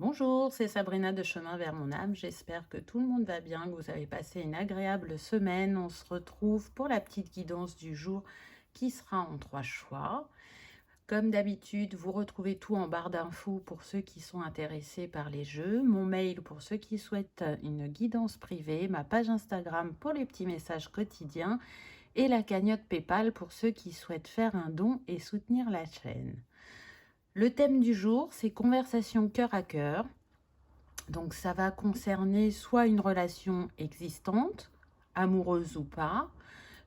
Bonjour, c'est Sabrina de Chemin vers mon âme. J'espère que tout le monde va bien, que vous avez passé une agréable semaine. On se retrouve pour la petite guidance du jour qui sera en 3 choix. Comme d'habitude, vous retrouvez tout en barre d'infos pour ceux qui sont intéressés par les jeux, mon mail pour ceux qui souhaitent une guidance privée, ma page Instagram pour les petits messages quotidiens et la cagnotte PayPal pour ceux qui souhaitent faire un don et soutenir la chaîne. Le thème du jour, c'est conversation cœur à cœur. Donc ça va concerner soit une relation existante, amoureuse ou pas,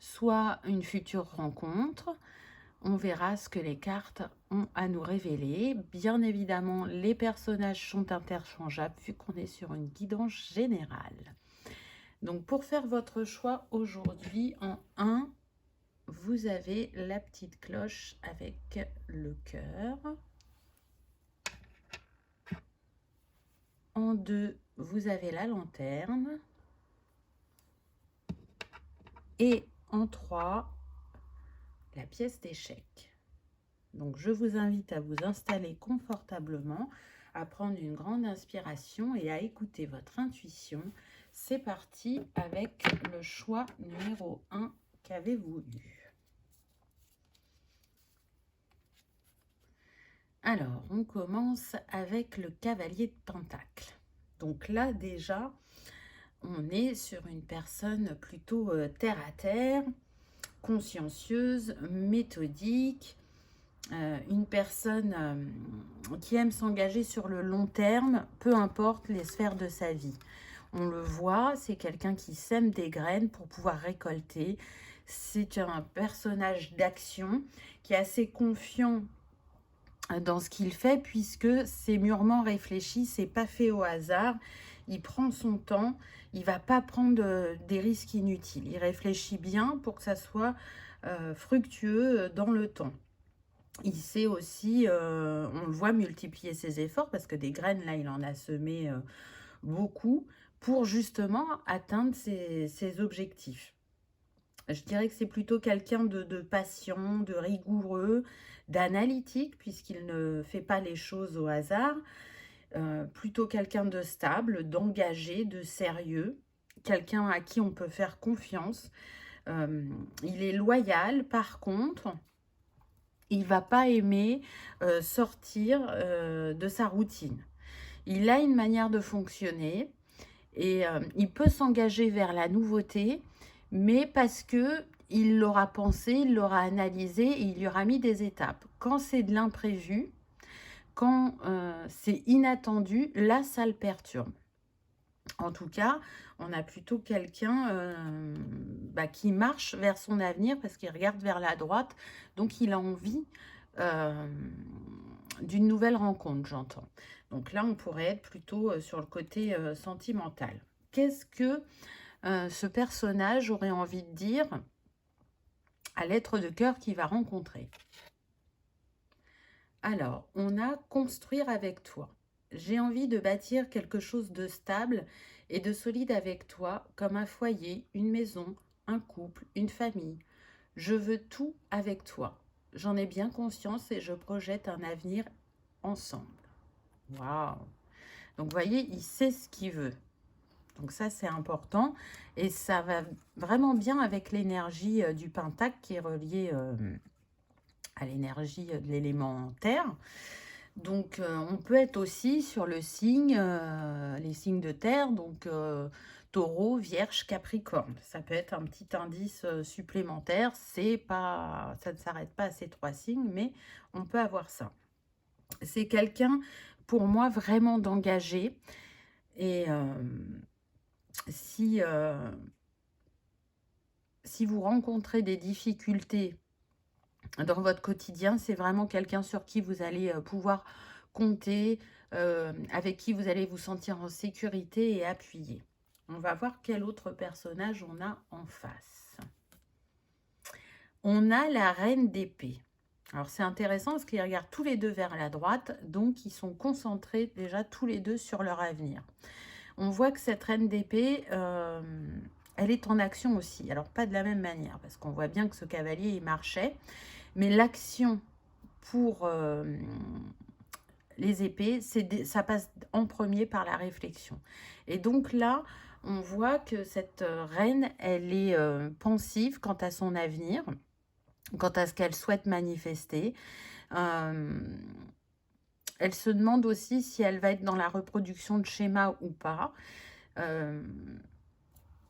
soit une future rencontre. On verra ce que les cartes ont à nous révéler. Bien évidemment, les personnages sont interchangeables vu qu'on est sur une guidance générale. Donc pour faire votre choix aujourd'hui, en 1, vous avez la petite cloche avec le cœur. En 2, vous avez la lanterne. Et en 3, la pièce d'échec. Donc je vous invite à vous installer confortablement, à prendre une grande inspiration et à écouter votre intuition. C'est parti avec le choix numéro 1 qu'avez-vous eu. Alors, on commence avec le cavalier de Pentacle. Donc là, déjà, on est sur une personne plutôt terre à terre, consciencieuse, méthodique, une personne qui aime s'engager sur le long terme, peu importe les sphères de sa vie. On le voit, c'est quelqu'un qui sème des graines pour pouvoir récolter. C'est un personnage d'action qui est assez confiant dans ce qu'il fait puisque c'est mûrement réfléchi, c'est pas fait au hasard. Il prend son temps, il va pas prendre des risques inutiles. Il réfléchit bien pour que ça soit fructueux dans le temps. Il sait aussi, on le voit multiplier ses efforts parce que des graines, là, il en a semé beaucoup pour justement atteindre ses objectifs. Je dirais que c'est plutôt quelqu'un de patient, de rigoureux, d'analytique, puisqu'il ne fait pas les choses au hasard. Plutôt quelqu'un de stable, d'engagé, de sérieux, quelqu'un à qui on peut faire confiance. Il est loyal, par contre, il va pas aimer sortir de sa routine. Il a une manière de fonctionner et il peut s'engager vers la nouveauté, mais parce que il l'aura pensé, il l'aura analysé et il y aura mis des étapes. Quand c'est de l'imprévu, quand c'est inattendu, là, ça le perturbe. En tout cas, on a plutôt quelqu'un qui marche vers son avenir parce qu'il regarde vers la droite, donc il a envie euh, d'une nouvelle rencontre, j'entends. Donc là, on pourrait être plutôt sur le côté sentimental. Qu'est-ce que ce personnage aurait envie de dire à l'être de cœur qu'il va rencontrer? Alors, on a construire avec toi. J'ai envie de bâtir quelque chose de stable et de solide avec toi, comme un foyer, une maison, un couple, une famille. Je veux tout avec toi. J'en ai bien conscience et je projette un avenir ensemble. Waouh! Donc, vous voyez, il sait ce qu'il veut. Donc ça, c'est important. Et ça va vraiment bien avec l'énergie du pentacle qui est reliée à l'énergie de l'élément terre. Donc, on peut être aussi sur le signe, les signes de terre, donc taureau, vierge, capricorne. Ça peut être un petit indice supplémentaire. C'est pas, ça ne s'arrête pas à ces 3 signes, mais on peut avoir ça. C'est quelqu'un, pour moi, vraiment d'engagé. Et si, si vous rencontrez des difficultés dans votre quotidien, c'est vraiment quelqu'un sur qui vous allez pouvoir compter, avec qui vous allez vous sentir en sécurité et appuyé. On va voir quel autre personnage on a en face. On a la reine d'épée. Alors c'est intéressant parce qu'ils regardent tous les deux vers la droite, donc ils sont concentrés déjà tous les deux sur leur avenir. On voit que cette reine d'épée, elle est en action aussi. Alors pas de la même manière, parce qu'on voit bien que ce cavalier, il marchait. Mais l'action pour les épées, ça passe en premier par la réflexion. Et donc là, on voit que cette reine, elle est pensive quant à son avenir, quant à ce qu'elle souhaite manifester. Euh, Elle se demande aussi si elle va être dans la reproduction de schémas ou pas. Euh,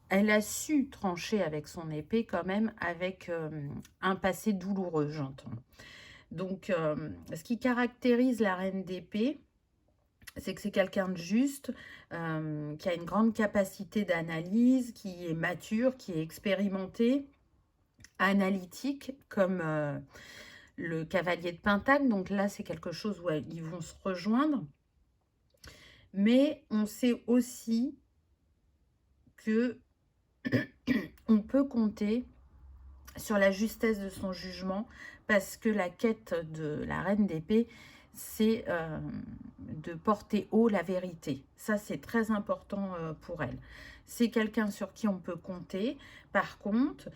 Elle a su trancher avec son épée quand même, avec un passé douloureux, j'entends. Donc, ce qui caractérise la reine d'épée, c'est que c'est quelqu'un de juste, qui a une grande capacité d'analyse, qui est mature, qui est expérimenté, analytique, comme le cavalier de Pentacle. Donc là, c'est quelque chose où ils vont se rejoindre. Mais on sait aussi que on peut compter sur la justesse de son jugement, parce que la quête de la reine d'épée, c'est de porter haut la vérité. Ça, c'est très important pour elle. C'est quelqu'un sur qui on peut compter. Par contre,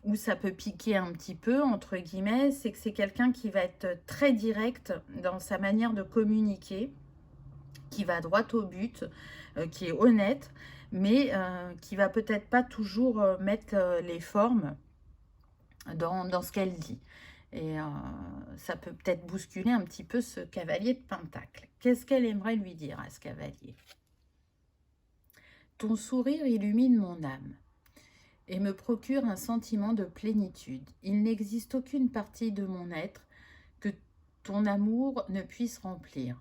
où ça peut piquer un petit peu, entre guillemets, c'est que c'est quelqu'un qui va être très direct dans sa manière de communiquer, qui va droit au but, qui est honnête, mais qui va peut-être pas toujours mettre les formes dans ce qu'elle dit. Et ça peut peut-être bousculer un petit peu ce cavalier de Pentacle. Qu'est-ce qu'elle aimerait lui dire à ce cavalier? Ton sourire illumine mon âme et me procure un sentiment de plénitude. Il n'existe aucune partie de mon être que ton amour ne puisse remplir.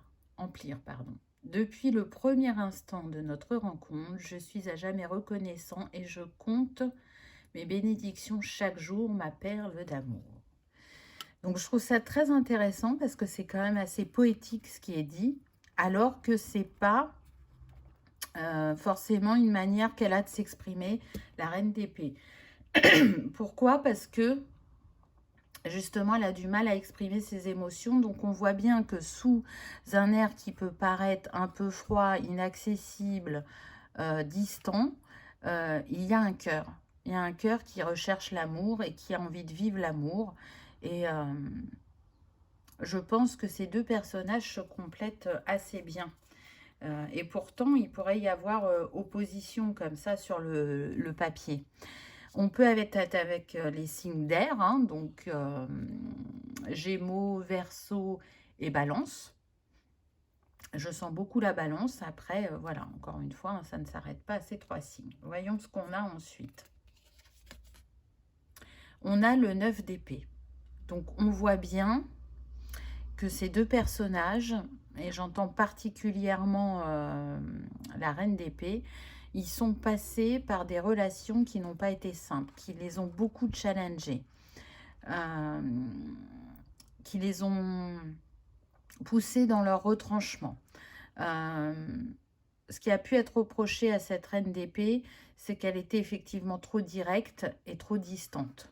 Depuis le premier instant de notre rencontre, je suis à jamais reconnaissant et je compte mes bénédictions chaque jour, ma perle d'amour. Donc je trouve ça très intéressant parce que c'est quand même assez poétique ce qui est dit, alors que c'est pas forcément une manière qu'elle a de s'exprimer, la reine d'épée. Pourquoi? Parce que justement, elle a du mal à exprimer ses émotions. Donc, on voit bien que sous un air qui peut paraître un peu froid, inaccessible, distant, il y a un cœur. Il y a un cœur qui recherche l'amour et qui a envie de vivre l'amour. Et je pense que ces deux personnages se complètent assez bien. Et pourtant, il pourrait y avoir opposition comme ça sur le papier. On peut être avec les signes d'air, hein, donc Gémeaux, Verseau et Balance. Je sens beaucoup la Balance. Après, voilà, encore une fois, hein, ça ne s'arrête pas à ces trois signes. Voyons ce qu'on a ensuite. On a le 9 d'épée. Donc, on voit bien que ces deux personnages, et j'entends particulièrement la reine d'épée, ils sont passés par des relations qui n'ont pas été simples, qui les ont beaucoup challengés, qui les ont poussés dans leur retranchement. Ce qui a pu être reproché à cette reine d'épée, c'est qu'elle était effectivement trop directe et trop distante.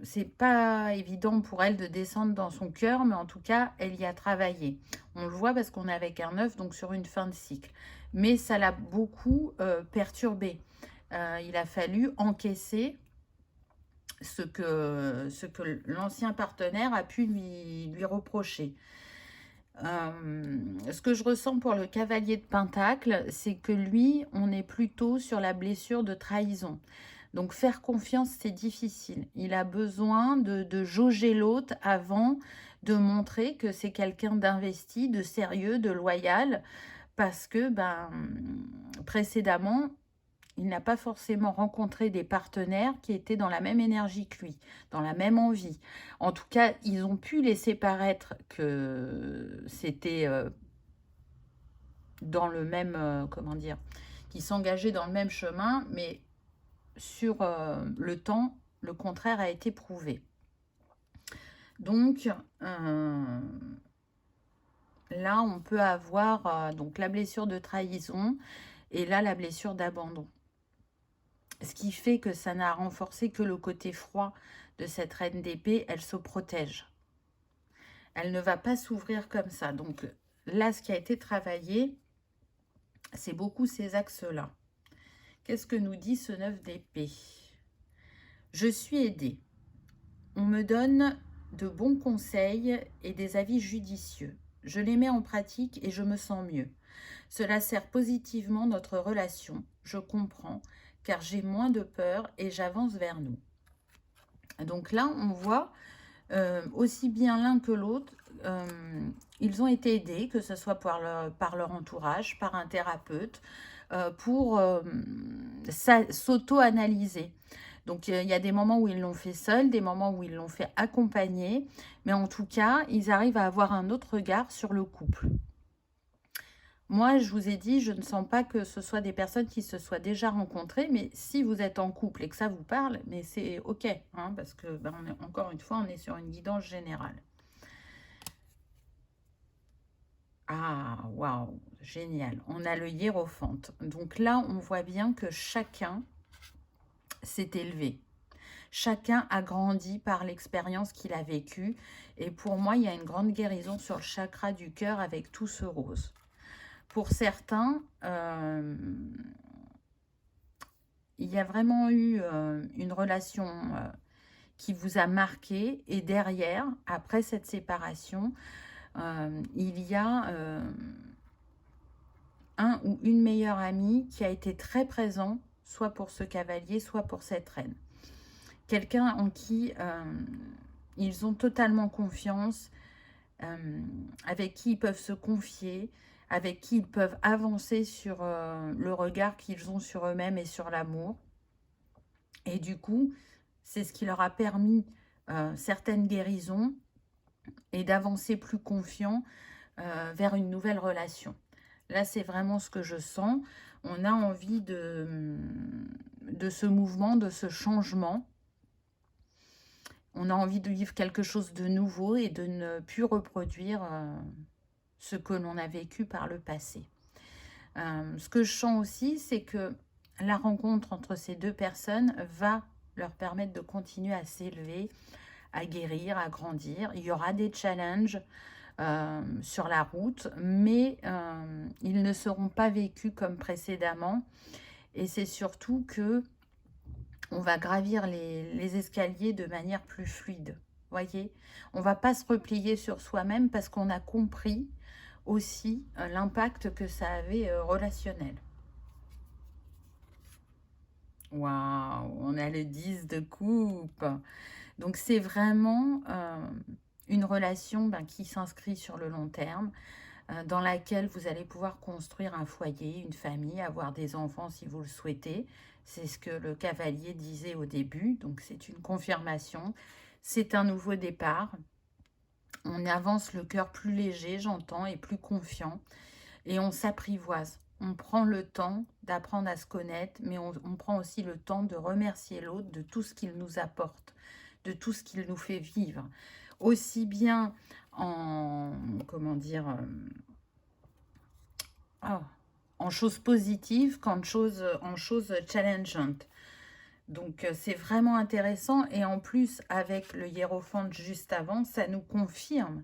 C'est pas évident pour elle de descendre dans son cœur, mais en tout cas, elle y a travaillé. On le voit parce qu'on est avec un 9, donc sur une fin de cycle. Mais ça l'a beaucoup perturbée. Il a fallu encaisser ce que l'ancien partenaire a pu lui reprocher. Ce que je ressens pour le cavalier de Pentacle, c'est que lui, on est plutôt sur la blessure de trahison. Donc faire confiance, c'est difficile. Il a besoin de jauger l'autre avant de montrer que c'est quelqu'un d'investi, de sérieux, de loyal, parce que précédemment, il n'a pas forcément rencontré des partenaires qui étaient dans la même énergie que lui, dans la même envie. En tout cas, ils ont pu laisser paraître que c'était dans le même, comment dire, qui s'engageaient dans le même chemin, mais sur le temps, le contraire a été prouvé. Donc, là, on peut avoir donc la blessure de trahison et là, la blessure d'abandon. Ce qui fait que ça n'a renforcé que le côté froid de cette reine d'épée, elle se protège. Elle ne va pas s'ouvrir comme ça. Donc là, ce qui a été travaillé, c'est beaucoup ces axes-là. Qu'est-ce que nous dit ce 9 d'épée? Je suis aidée. On me donne de bons conseils et des avis judicieux. Je les mets en pratique et je me sens mieux. Cela sert positivement notre relation. Je comprends, car j'ai moins de peur et j'avance vers nous. Donc là, on voit aussi bien l'un que l'autre, ils ont été aidés, que ce soit par leur entourage, par un thérapeute, pour s'auto-analyser. Donc il y a des moments où ils l'ont fait seuls, des moments où ils l'ont fait accompagner, mais en tout cas, ils arrivent à avoir un autre regard sur le couple. Moi, je vous ai dit, je ne sens pas que ce soit des personnes qui se soient déjà rencontrées, mais si vous êtes en couple et que ça vous parle, mais c'est OK, hein, parce que, ben, encore une fois, on est sur une guidance générale. Ah, waouh, génial. On a le hiérophante. Donc là, on voit bien que chacun s'est élevé. Chacun a grandi par l'expérience qu'il a vécue. Et pour moi, il y a une grande guérison sur le chakra du cœur avec tout ce rose. Pour certains, il y a vraiment eu une relation qui vous a marqué. Et derrière, après cette séparation, il y a un ou une meilleure amie qui a été très présent, soit pour ce cavalier, soit pour cette reine. Quelqu'un en qui ils ont totalement confiance, avec qui ils peuvent se confier, avec qui ils peuvent avancer sur le regard qu'ils ont sur eux-mêmes et sur l'amour. Et du coup, c'est ce qui leur a permis certaines guérisons et d'avancer plus confiant vers une nouvelle relation. Là, c'est vraiment ce que je sens. On a envie de ce mouvement, de ce changement. On a envie de vivre quelque chose de nouveau et de ne plus reproduire ce que l'on a vécu par le passé. Ce que je sens aussi, c'est que la rencontre entre ces deux personnes va leur permettre de continuer à s'élever, à guérir, à grandir. Il y aura des challenges sur la route, mais ils ne seront pas vécus comme précédemment. Et c'est surtout que on va gravir les escaliers de manière plus fluide. Voyez, on va pas se replier sur soi-même parce qu'on a compris aussi l'impact que ça avait relationnel. Waouh, on a le 10 de coupe. Donc c'est vraiment une relation qui s'inscrit sur le long terme, dans laquelle vous allez pouvoir construire un foyer, une famille, avoir des enfants si vous le souhaitez. C'est ce que le cavalier disait au début, donc c'est une confirmation. C'est un nouveau départ. On avance le cœur plus léger, j'entends, et plus confiant. Et on s'apprivoise. On prend le temps d'apprendre à se connaître, mais on prend aussi le temps de remercier l'autre de tout ce qu'il nous apporte, de tout ce qu'il nous fait vivre. Aussi bien en, comment dire, en choses positives qu'en choses challengeantes. Donc, c'est vraiment intéressant. Et en plus, avec le hiérophante juste avant, ça nous confirme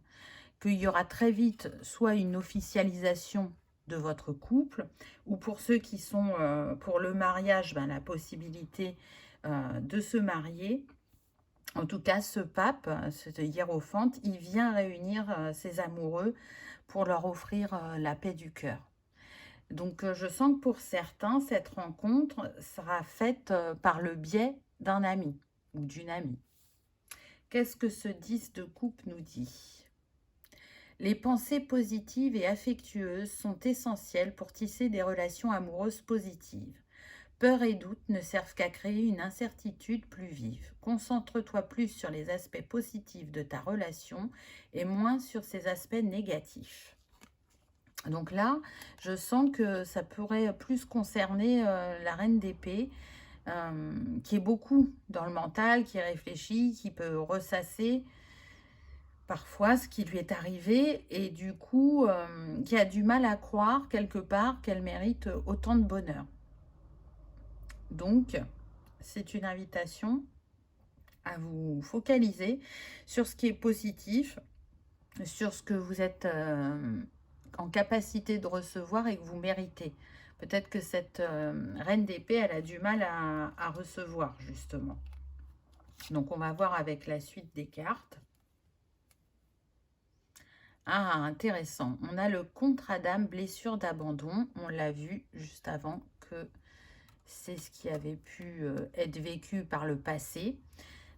qu'il y aura très vite soit une officialisation de votre couple, ou pour ceux qui sont pour le mariage, la possibilité de se marier. En tout cas, ce pape, ce hiérophante, il vient réunir ses amoureux pour leur offrir la paix du cœur. Donc, je sens que pour certains, cette rencontre sera faite par le biais d'un ami ou d'une amie. Qu'est-ce que ce 10 de coupe nous dit ? Les pensées positives et affectueuses sont essentielles pour tisser des relations amoureuses positives. Peur et doute ne servent qu'à créer une incertitude plus vive. Concentre-toi plus sur les aspects positifs de ta relation et moins sur ses aspects négatifs. Donc là, je sens que ça pourrait plus concerner la reine d'épée, qui est beaucoup dans le mental, qui réfléchit, qui peut ressasser parfois ce qui lui est arrivé et du coup, qui a du mal à croire quelque part qu'elle mérite autant de bonheur. Donc, c'est une invitation à vous focaliser sur ce qui est positif, sur ce que vous êtes en capacité de recevoir et que vous méritez. Peut-être que cette reine d'épée, elle a du mal à recevoir, justement. Donc, on va voir avec la suite des cartes. Ah, intéressant. On a le contrat d'âme, blessure d'abandon. On l'a vu juste avant que c'est ce qui avait pu être vécu par le passé.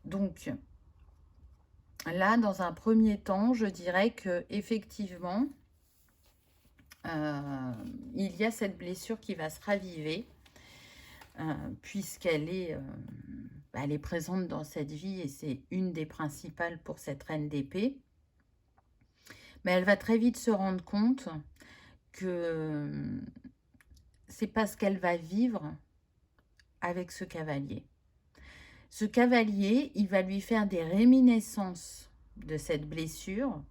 Donc là, dans un premier temps, je dirais que effectivement, il y a cette blessure qui va se raviver, puisqu'elle est, elle est présente dans cette vie et c'est une des principales pour cette reine d'épée. Mais elle va très vite se rendre compte que c'est parce qu'elle va vivre avec ce cavalier. Ce cavalier, il va lui faire des réminiscences de cette blessure,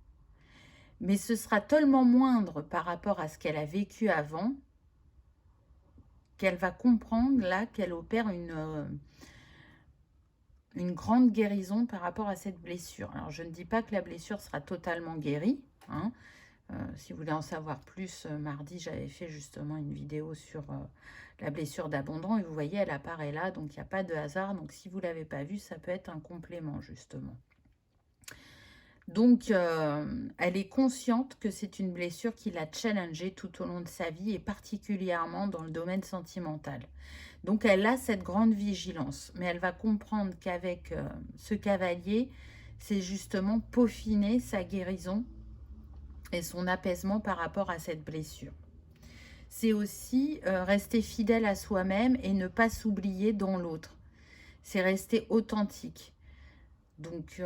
mais ce sera tellement moindre par rapport à ce qu'elle a vécu avant qu'elle va comprendre là qu'elle opère une grande guérison par rapport à cette blessure. Alors je ne dis pas que la blessure sera totalement guérie, hein. Si vous voulez en savoir plus, mardi, j'avais fait justement une vidéo sur la blessure d'abandon et vous voyez, elle apparaît là, donc il n'y a pas de hasard. Donc si vous ne l'avez pas vue, ça peut être un complément justement. Donc, elle est consciente que c'est une blessure qui l'a challengée tout au long de sa vie et particulièrement dans le domaine sentimental. Donc, elle a cette grande vigilance, mais elle va comprendre qu'avec ce cavalier, c'est justement peaufiner sa guérison et son apaisement par rapport à cette blessure. C'est aussi rester fidèle à soi-même et ne pas s'oublier dans l'autre. C'est rester authentique. Donc,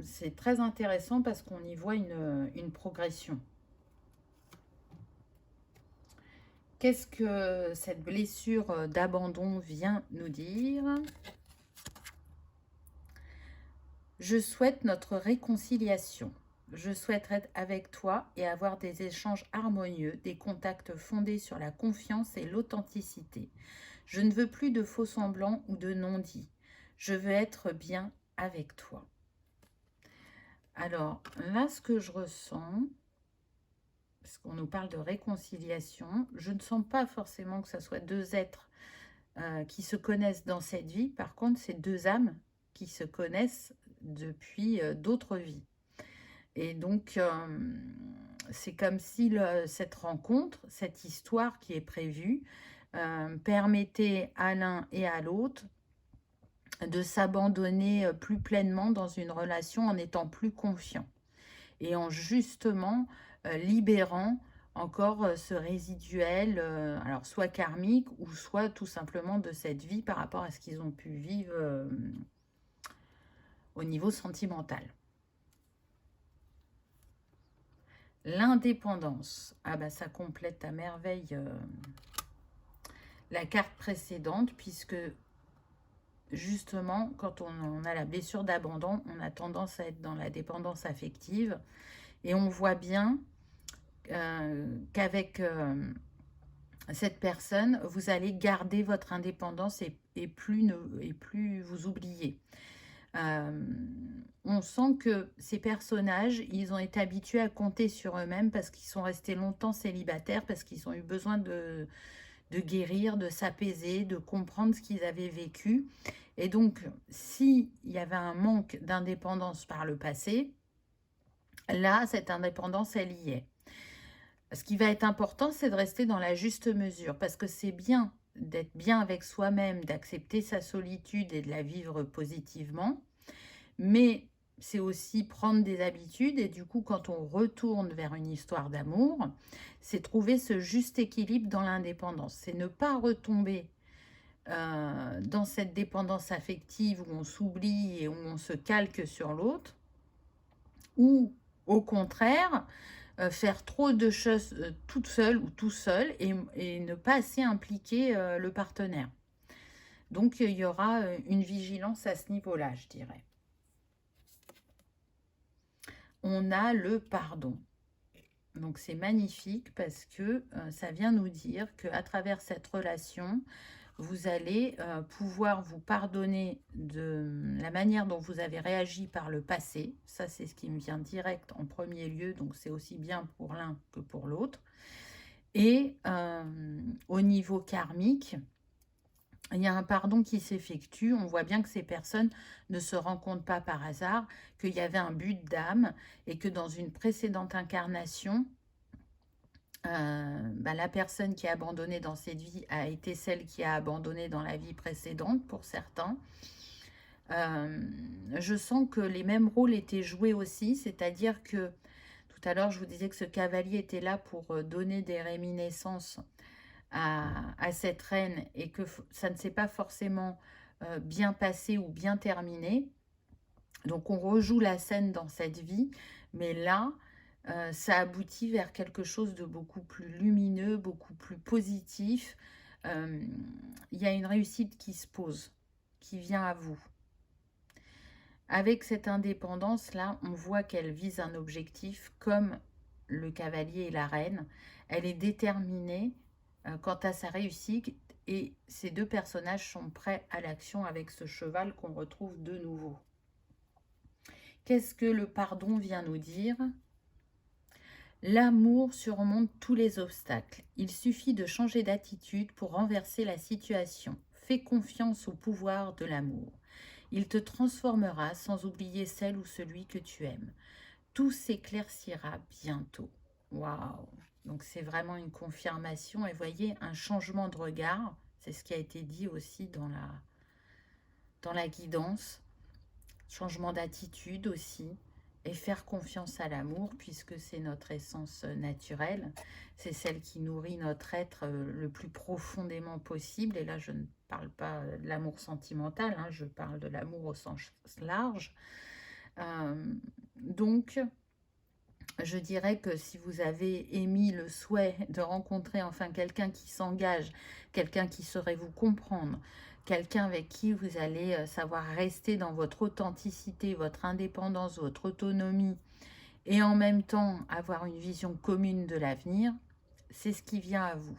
c'est très intéressant parce qu'on y voit une progression. Qu'est-ce que cette blessure d'abandon vient nous dire? Je souhaite notre réconciliation. Je souhaite être avec toi et avoir des échanges harmonieux, des contacts fondés sur la confiance et l'authenticité. Je ne veux plus de faux semblants ou de non-dits. Je veux être bien avec toi. Alors, là, ce que je ressens, parce qu'on nous parle de réconciliation, je ne sens pas forcément que ce soit deux êtres qui se connaissent dans cette vie. Par contre, c'est deux âmes qui se connaissent depuis d'autres vies. Et donc, c'est comme si cette rencontre, cette histoire qui est prévue, permettait à l'un et à l'autre de s'abandonner plus pleinement dans une relation en étant plus confiant et en justement libérant encore ce résiduel, alors soit karmique ou soit tout simplement de cette vie par rapport à ce qu'ils ont pu vivre au niveau sentimental. L'indépendance, ah bah ça complète à merveille la carte précédente, puisque justement quand on a la blessure d'abandon, on a tendance à être dans la dépendance affective et on voit bien qu'avec cette personne, vous allez garder votre indépendance et plus vous oublier. On sent que ces personnages, ils ont été habitués à compter sur eux-mêmes parce qu'ils sont restés longtemps célibataires, parce qu'ils ont eu besoin de guérir, de s'apaiser, de comprendre ce qu'ils avaient vécu. Et donc, s'il y avait un manque d'indépendance par le passé, là, cette indépendance, elle y est. Ce qui va être important, c'est de rester dans la juste mesure, parce que c'est bien d'être bien avec soi-même, d'accepter sa solitude et de la vivre positivement, mais c'est aussi prendre des habitudes, et du coup, quand on retourne vers une histoire d'amour, c'est trouver ce juste équilibre dans l'indépendance. C'est ne pas retomber dans cette dépendance affective où on s'oublie et où on se calque sur l'autre, ou au contraire, faire trop de choses toute seule ou tout seul et ne pas assez impliquer le partenaire. Donc, il y aura une vigilance à ce niveau-là, je dirais. On a le pardon. Donc, c'est magnifique parce que ça vient nous dire qu'à travers cette relation, vous allez pouvoir vous pardonner de la manière dont vous avez réagi par le passé. Ça, c'est ce qui me vient direct en premier lieu. Donc, c'est aussi bien pour l'un que pour l'autre. Et au niveau karmique, il y a un pardon qui s'effectue. On voit bien que ces personnes ne se rencontrent pas par hasard, qu'il y avait un but d'âme et que dans une précédente incarnation, la personne qui a abandonné dans cette vie a été celle qui a abandonné dans la vie précédente pour certains. Je sens que les mêmes rôles étaient joués aussi, c'est-à-dire que tout à l'heure je vous disais que ce cavalier était là pour donner des réminiscences à cette reine et que ça ne s'est pas forcément bien passé ou bien terminé. Donc on rejoue la scène dans cette vie, mais là, ça aboutit vers quelque chose de beaucoup plus lumineux, beaucoup plus positif. Il y a une réussite qui se pose, qui vient à vous. Avec cette indépendance-là, on voit qu'elle vise un objectif comme le cavalier et la reine. Elle est déterminée quant à sa réussite et ces deux personnages sont prêts à l'action avec ce cheval qu'on retrouve de nouveau. Qu'est-ce que le pardon vient nous dire? L'amour surmonte tous les obstacles. Il suffit de changer d'attitude pour renverser la situation. Fais confiance au pouvoir de l'amour. Il te transformera sans oublier celle ou celui que tu aimes. Tout s'éclaircira bientôt. Waouh! Donc c'est vraiment une confirmation et voyez un changement de regard. C'est ce qui a été dit aussi dans la guidance. Changement d'attitude aussi. Et faire confiance à l'amour puisque c'est notre essence naturelle. C'est celle qui nourrit notre être le plus profondément possible. Et là, je ne parle pas de l'amour sentimental, hein, je parle de l'amour au sens large. Donc, je dirais que si vous avez émis le souhait de rencontrer enfin quelqu'un qui s'engage, quelqu'un qui saurait vous comprendre, quelqu'un avec qui vous allez savoir rester dans votre authenticité, votre indépendance, votre autonomie, et en même temps avoir une vision commune de l'avenir, c'est ce qui vient à vous.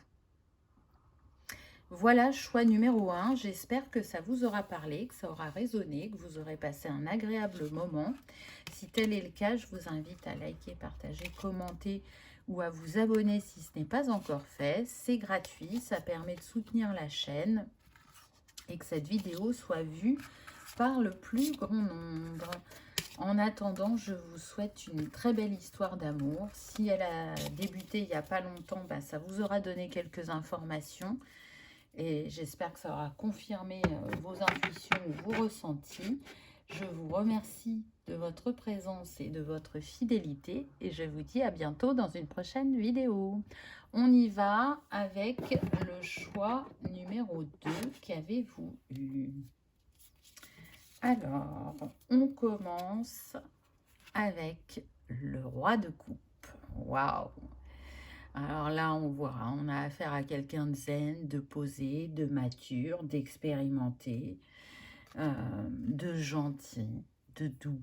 Voilà, choix numéro 1. J'espère que ça vous aura parlé, que ça aura résonné, que vous aurez passé un agréable moment. Si tel est le cas, je vous invite à liker, partager, commenter ou à vous abonner si ce n'est pas encore fait. C'est gratuit, ça permet de soutenir la chaîne et que cette vidéo soit vue par le plus grand nombre. En attendant, je vous souhaite une très belle histoire d'amour. Si elle a débuté il n'y a pas longtemps, ça vous aura donné quelques informations. Et j'espère que ça aura confirmé vos intuitions ou vos ressentis. Je vous remercie de votre présence et de votre fidélité. Et je vous dis à bientôt dans une prochaine vidéo. On y va avec le choix numéro 2 qu'avez-vous eu? Alors, on commence avec le roi de coupe. Waouh! Alors là, on voit, on a affaire à quelqu'un de zen, de posé, de mature, d'expérimenté, de gentil, de doux.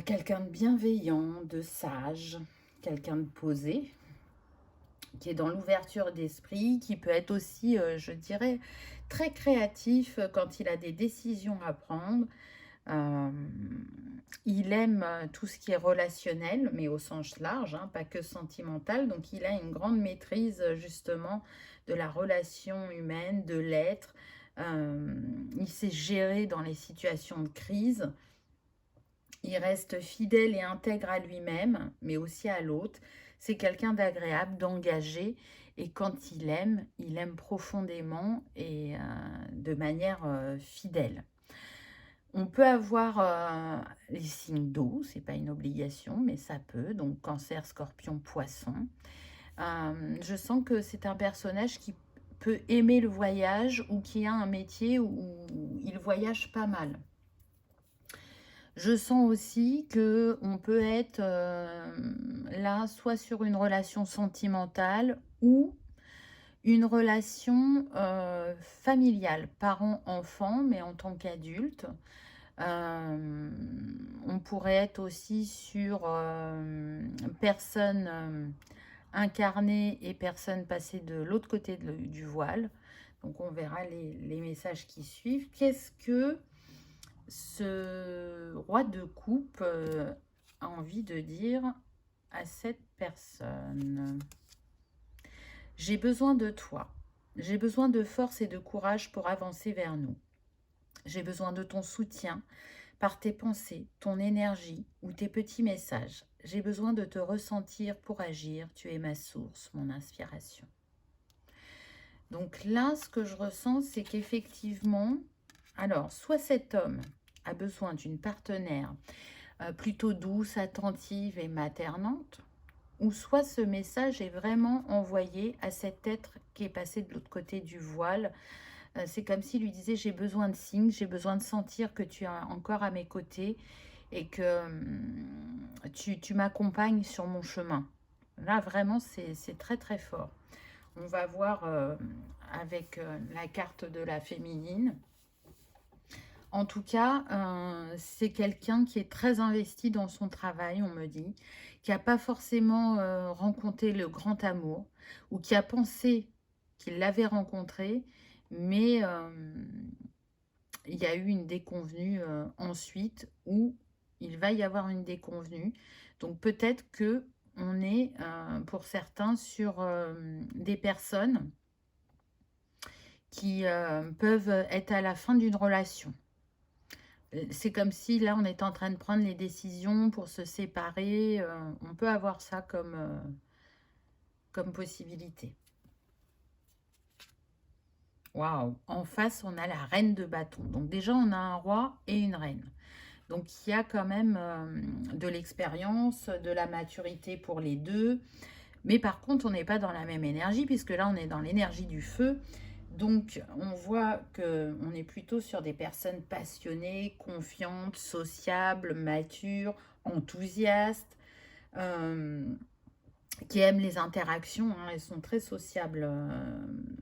Quelqu'un de bienveillant, de sage, quelqu'un de posé, qui est dans l'ouverture d'esprit, qui peut être aussi, je dirais, très créatif quand il a des décisions à prendre. Il aime tout ce qui est relationnel, mais au sens large, hein, pas que sentimental. Donc, il a une grande maîtrise, justement, de la relation humaine, de l'être. Il sait gérer dans les situations de crise. Il reste fidèle et intègre à lui-même, mais aussi à l'autre. C'est quelqu'un d'agréable, d'engagé. Et quand il aime profondément et de manière fidèle. On peut avoir les signes d'eau, c'est pas une obligation, mais ça peut. Donc Cancer, Scorpion, Poisson. Je sens que c'est un personnage qui peut aimer le voyage ou qui a un métier où il voyage pas mal. Je sens aussi que on peut être là soit sur une relation sentimentale ou une relation familiale, parent-enfant, mais en tant qu'adulte. On pourrait être aussi sur personne incarnée et personne passée de l'autre côté du voile. Donc on verra les messages qui suivent. Qu'est-ce que ce roi de coupe a envie de dire à cette personne? J'ai besoin de toi. J'ai besoin de force et de courage pour avancer vers nous. J'ai besoin de ton soutien par tes pensées, ton énergie ou tes petits messages. J'ai besoin de te ressentir pour agir. Tu es ma source, mon inspiration. Donc là, ce que je ressens, c'est qu'effectivement, alors, soit cet homme a besoin d'une partenaire plutôt douce, attentive et maternante, ou soit ce message est vraiment envoyé à cet être qui est passé de l'autre côté du voile. C'est comme s'il lui disait, j'ai besoin de signes, j'ai besoin de sentir que tu es encore à mes côtés et que tu m'accompagnes sur mon chemin. Là, vraiment, c'est très très fort. On va voir avec la carte de la féminine. En tout cas, c'est quelqu'un qui est très investi dans son travail, on me dit, qui n'a pas forcément rencontré le grand amour, ou qui a pensé qu'il l'avait rencontré, mais il y a eu une déconvenue ensuite, ou il va y avoir une déconvenue. Donc peut-être que on est, pour certains, sur des personnes qui peuvent être à la fin d'une relation. C'est comme si là, on est en train de prendre les décisions pour se séparer. On peut avoir ça comme possibilité. Waouh! En face, on a la reine de bâton. Donc déjà, on a un roi et une reine. Donc il y a quand même de l'expérience, de la maturité pour les deux. Mais par contre, on n'est pas dans la même énergie, puisque là, on est dans l'énergie du feu. Donc, on voit qu'on est plutôt sur des personnes passionnées, confiantes, sociables, matures, enthousiastes, euh, qui aiment les interactions. Hein. Elles sont très sociables,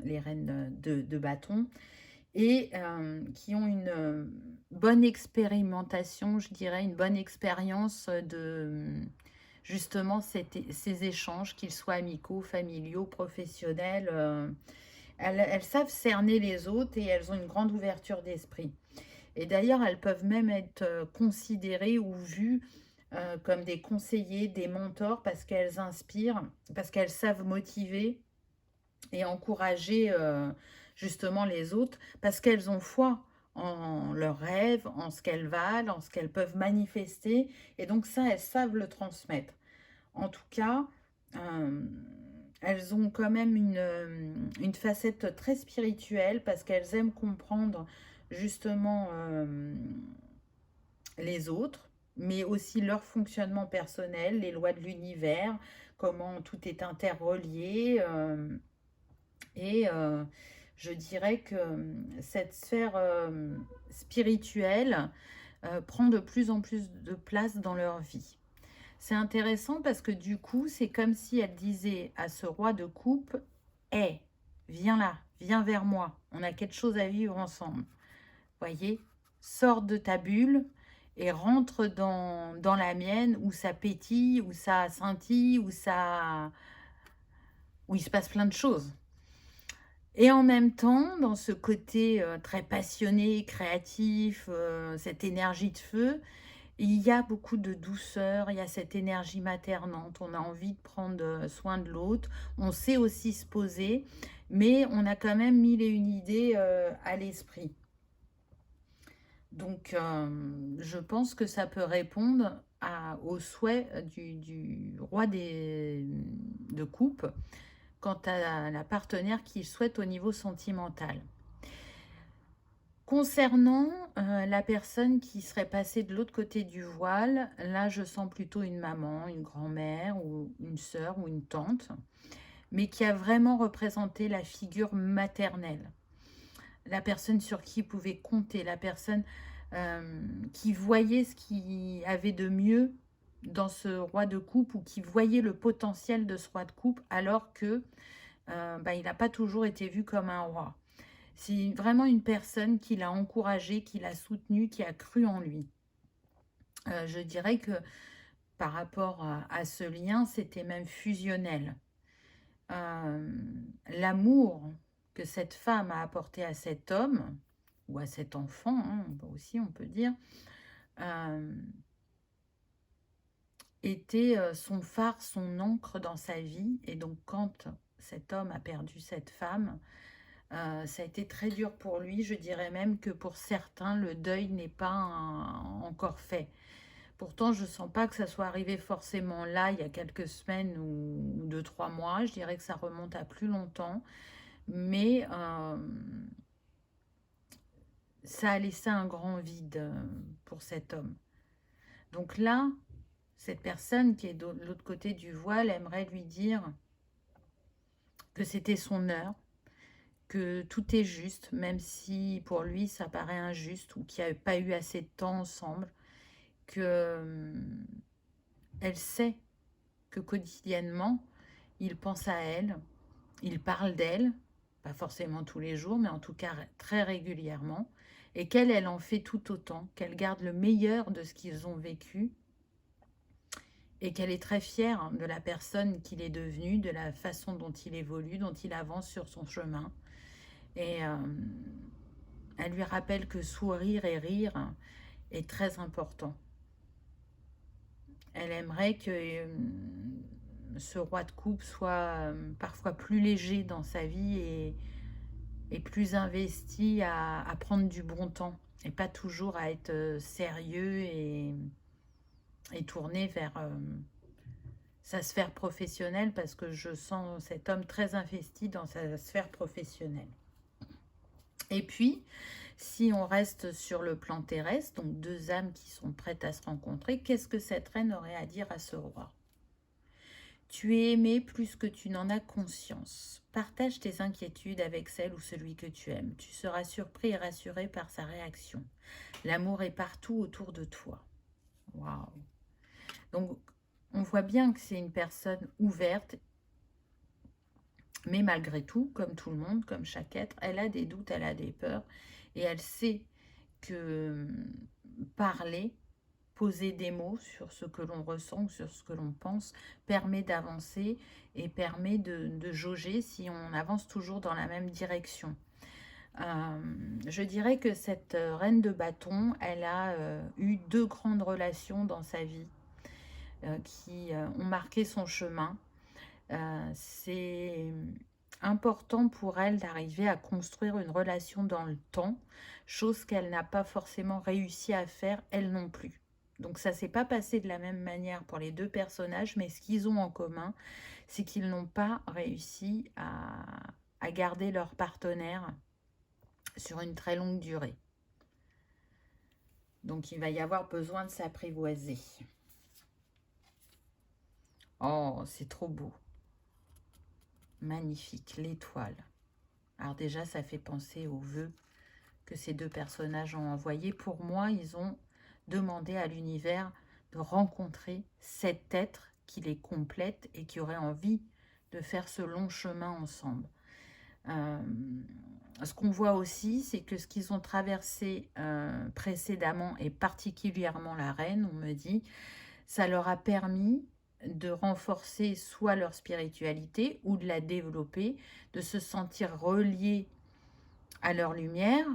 les reines de bâton, et qui ont une bonne expérimentation, je dirais, une bonne expérience de justement ces échanges, qu'ils soient amicaux, familiaux, professionnels. Elles savent cerner les autres et elles ont une grande ouverture d'esprit. Et d'ailleurs, elles peuvent même être considérées ou vues comme des conseillers, des mentors, parce qu'elles inspirent, parce qu'elles savent motiver et encourager justement les autres, parce qu'elles ont foi en leurs rêves, en ce qu'elles valent, en ce qu'elles peuvent manifester. Et donc ça, elles savent le transmettre. En tout cas, euh, elles ont quand même une facette très spirituelle parce qu'elles aiment comprendre justement les autres, mais aussi leur fonctionnement personnel, les lois de l'univers, comment tout est interrelié. Et je dirais que cette sphère spirituelle prend de plus en plus de place dans leur vie. C'est intéressant parce que du coup, c'est comme si elle disait à ce roi de coupe, hé, viens là, viens vers moi, on a quelque chose à vivre ensemble. Voyez, sors de ta bulle et rentre dans la mienne où ça pétille, où ça scintille, où il se passe plein de choses. Et en même temps, dans ce côté très passionné, créatif, cette énergie de feu, il y a beaucoup de douceur, il y a cette énergie maternante, on a envie de prendre soin de l'autre, on sait aussi se poser, mais on a quand même mille et une idées à l'esprit. Donc, je pense que ça peut répondre au souhait du roi de coupe quant à la partenaire qu'il souhaite au niveau sentimental. Concernant la personne qui serait passée de l'autre côté du voile, là je sens plutôt une maman, une grand-mère ou une sœur ou une tante, mais qui a vraiment représenté la figure maternelle. La personne sur qui il pouvait compter, la personne qui voyait ce qu'il avait de mieux dans ce roi de coupe ou qui voyait le potentiel de ce roi de coupe alors que il n'a pas toujours été vu comme un roi. C'est vraiment une personne qui l'a encouragé, qui l'a soutenu, qui a cru en lui. Je dirais que par rapport à ce lien, c'était même fusionnel. L'amour que cette femme a apporté à cet homme, ou à cet enfant, hein, aussi on peut dire, était son phare, son encre dans sa vie. Et donc quand cet homme a perdu cette femme, Ça a été très dur pour lui. Je dirais même que pour certains, le deuil n'est pas encore fait. Pourtant, je ne sens pas que ça soit arrivé forcément là, il y a quelques semaines ou 2, 3 mois. Je dirais que ça remonte à plus longtemps. Mais ça a laissé un grand vide pour cet homme. Donc là, cette personne qui est de l'autre côté du voile aimerait lui dire que c'était son heure, que tout est juste, même si pour lui ça paraît injuste ou qu'il n'y a pas eu assez de temps ensemble, que elle sait que quotidiennement, il pense à elle, il parle d'elle, pas forcément tous les jours, mais en tout cas très régulièrement, et qu'elle, elle en fait tout autant, qu'elle garde le meilleur de ce qu'ils ont vécu, et qu'elle est très fière de la personne qu'il est devenu, de la façon dont il évolue, dont il avance sur son chemin. Et elle lui rappelle que sourire et rire est très important. Elle aimerait que ce roi de coupe soit parfois plus léger dans sa vie et plus investi à prendre du bon temps et pas toujours à être sérieux et tourné vers sa sphère professionnelle, parce que je sens cet homme très investi dans sa sphère professionnelle. Et puis, si on reste sur le plan terrestre, donc deux âmes qui sont prêtes à se rencontrer, qu'est-ce que cette reine aurait à dire à ce roi? Tu es aimé plus que tu n'en as conscience. Partage tes inquiétudes avec celle ou celui que tu aimes. Tu seras surpris et rassuré par sa réaction. L'amour est partout autour de toi. Waouh! Donc, on voit bien que c'est une personne ouverte, mais malgré tout, comme tout le monde, comme chaque être, elle a des doutes, elle a des peurs, et elle sait que parler, poser des mots sur ce que l'on ressent ou sur ce que l'on pense permet d'avancer et permet de jauger si on avance toujours dans la même direction. Je dirais que cette reine de bâton, elle a eu 2 grandes relations dans sa vie qui ont marqué son chemin. C'est important pour elle d'arriver à construire une relation dans le temps, chose qu'elle n'a pas forcément réussi à faire elle non plus. Donc ça s'est pas passé de la même manière pour les 2 personnages, mais ce qu'ils ont en commun, c'est qu'ils n'ont pas réussi à garder leur partenaire sur une très longue durée. Donc il va y avoir besoin de s'apprivoiser. Oh, c'est trop beau. Magnifique, l'étoile. Alors déjà, ça fait penser aux vœux que ces 2 personnages ont envoyés. Pour moi, ils ont demandé à l'univers de rencontrer cet être qui les complète et qui aurait envie de faire ce long chemin ensemble. Ce qu'on voit aussi, c'est que ce qu'ils ont traversé précédemment, et particulièrement la reine, on me dit, ça leur a permis de renforcer soit leur spiritualité ou de la développer, de se sentir reliés à leur lumière.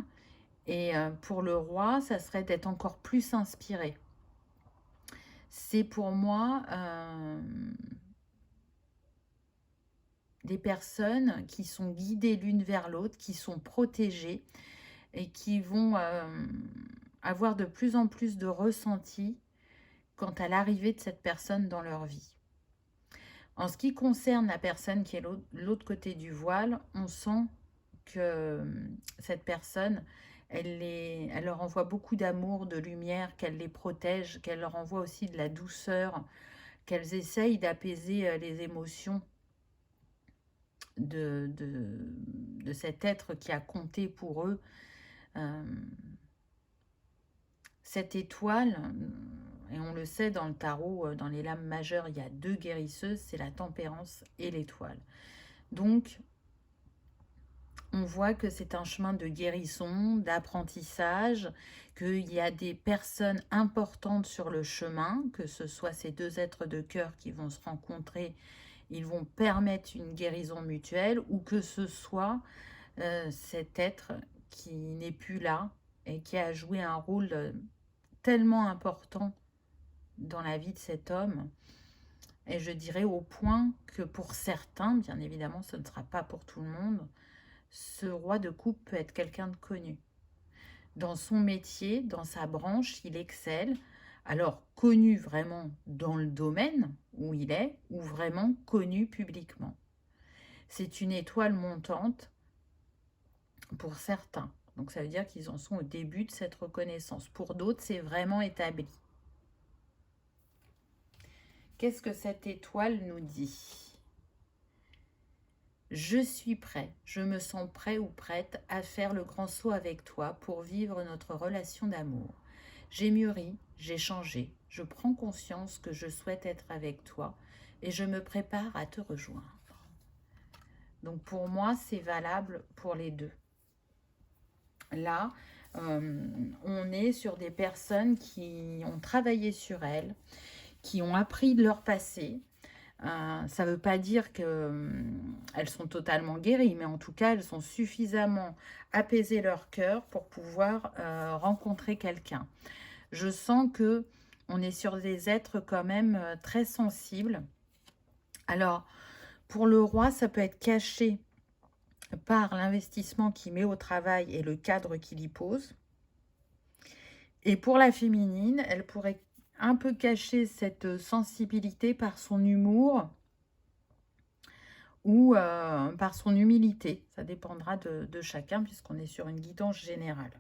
Et pour le roi, ça serait d'être encore plus inspiré. C'est pour moi des personnes qui sont guidées l'une vers l'autre, qui sont protégées et qui vont avoir de plus en plus de ressenti quant à l'arrivée de cette personne dans leur vie. En ce qui concerne la personne qui est l'autre côté du voile, on sent que cette personne, elle leur envoie beaucoup d'amour, de lumière, qu'elle les protège, qu'elle leur envoie aussi de la douceur, qu'elles essayent d'apaiser les émotions de cet être qui a compté pour eux. Cette étoile, et on le sait dans le tarot, dans les lames majeures, il y a 2 guérisseuses, c'est la tempérance et l'étoile. Donc, on voit que c'est un chemin de guérison, d'apprentissage, qu'il y a des personnes importantes sur le chemin, que ce soit ces 2 êtres de cœur qui vont se rencontrer, ils vont permettre une guérison mutuelle, ou que ce soit cet être qui n'est plus là et qui a joué un rôle tellement important dans la vie de cet homme. Et je dirais au point que pour certains, bien évidemment ce ne sera pas pour tout le monde, ce roi de coupe peut être quelqu'un de connu. Dans son métier, dans sa branche, il excelle. Alors, connu vraiment dans le domaine où il est, ou vraiment connu publiquement. C'est une étoile montante pour certains. Donc, ça veut dire qu'ils en sont au début de cette reconnaissance. Pour d'autres, c'est vraiment établi. Qu'est-ce que cette étoile nous dit? Je suis prêt, je me sens prêt ou prête à faire le grand saut avec toi pour vivre notre relation d'amour. J'ai mûri, j'ai changé, je prends conscience que je souhaite être avec toi et je me prépare à te rejoindre. Donc pour moi, c'est valable pour les deux. Là, on est sur des personnes qui ont travaillé sur elles, qui ont appris de leur passé. Ça ne veut pas dire qu'elles sont totalement guéries, mais en tout cas, elles ont suffisamment apaisé leur cœur pour pouvoir rencontrer quelqu'un. Je sens que on est sur des êtres quand même très sensibles. Alors, pour le roi, ça peut être caché par l'investissement qu'il met au travail et le cadre qu'il y pose. Et pour la féminine, elle pourrait un peu cacher cette sensibilité par son humour ou par son humilité. Ça dépendra de chacun puisqu'on est sur une guidance générale.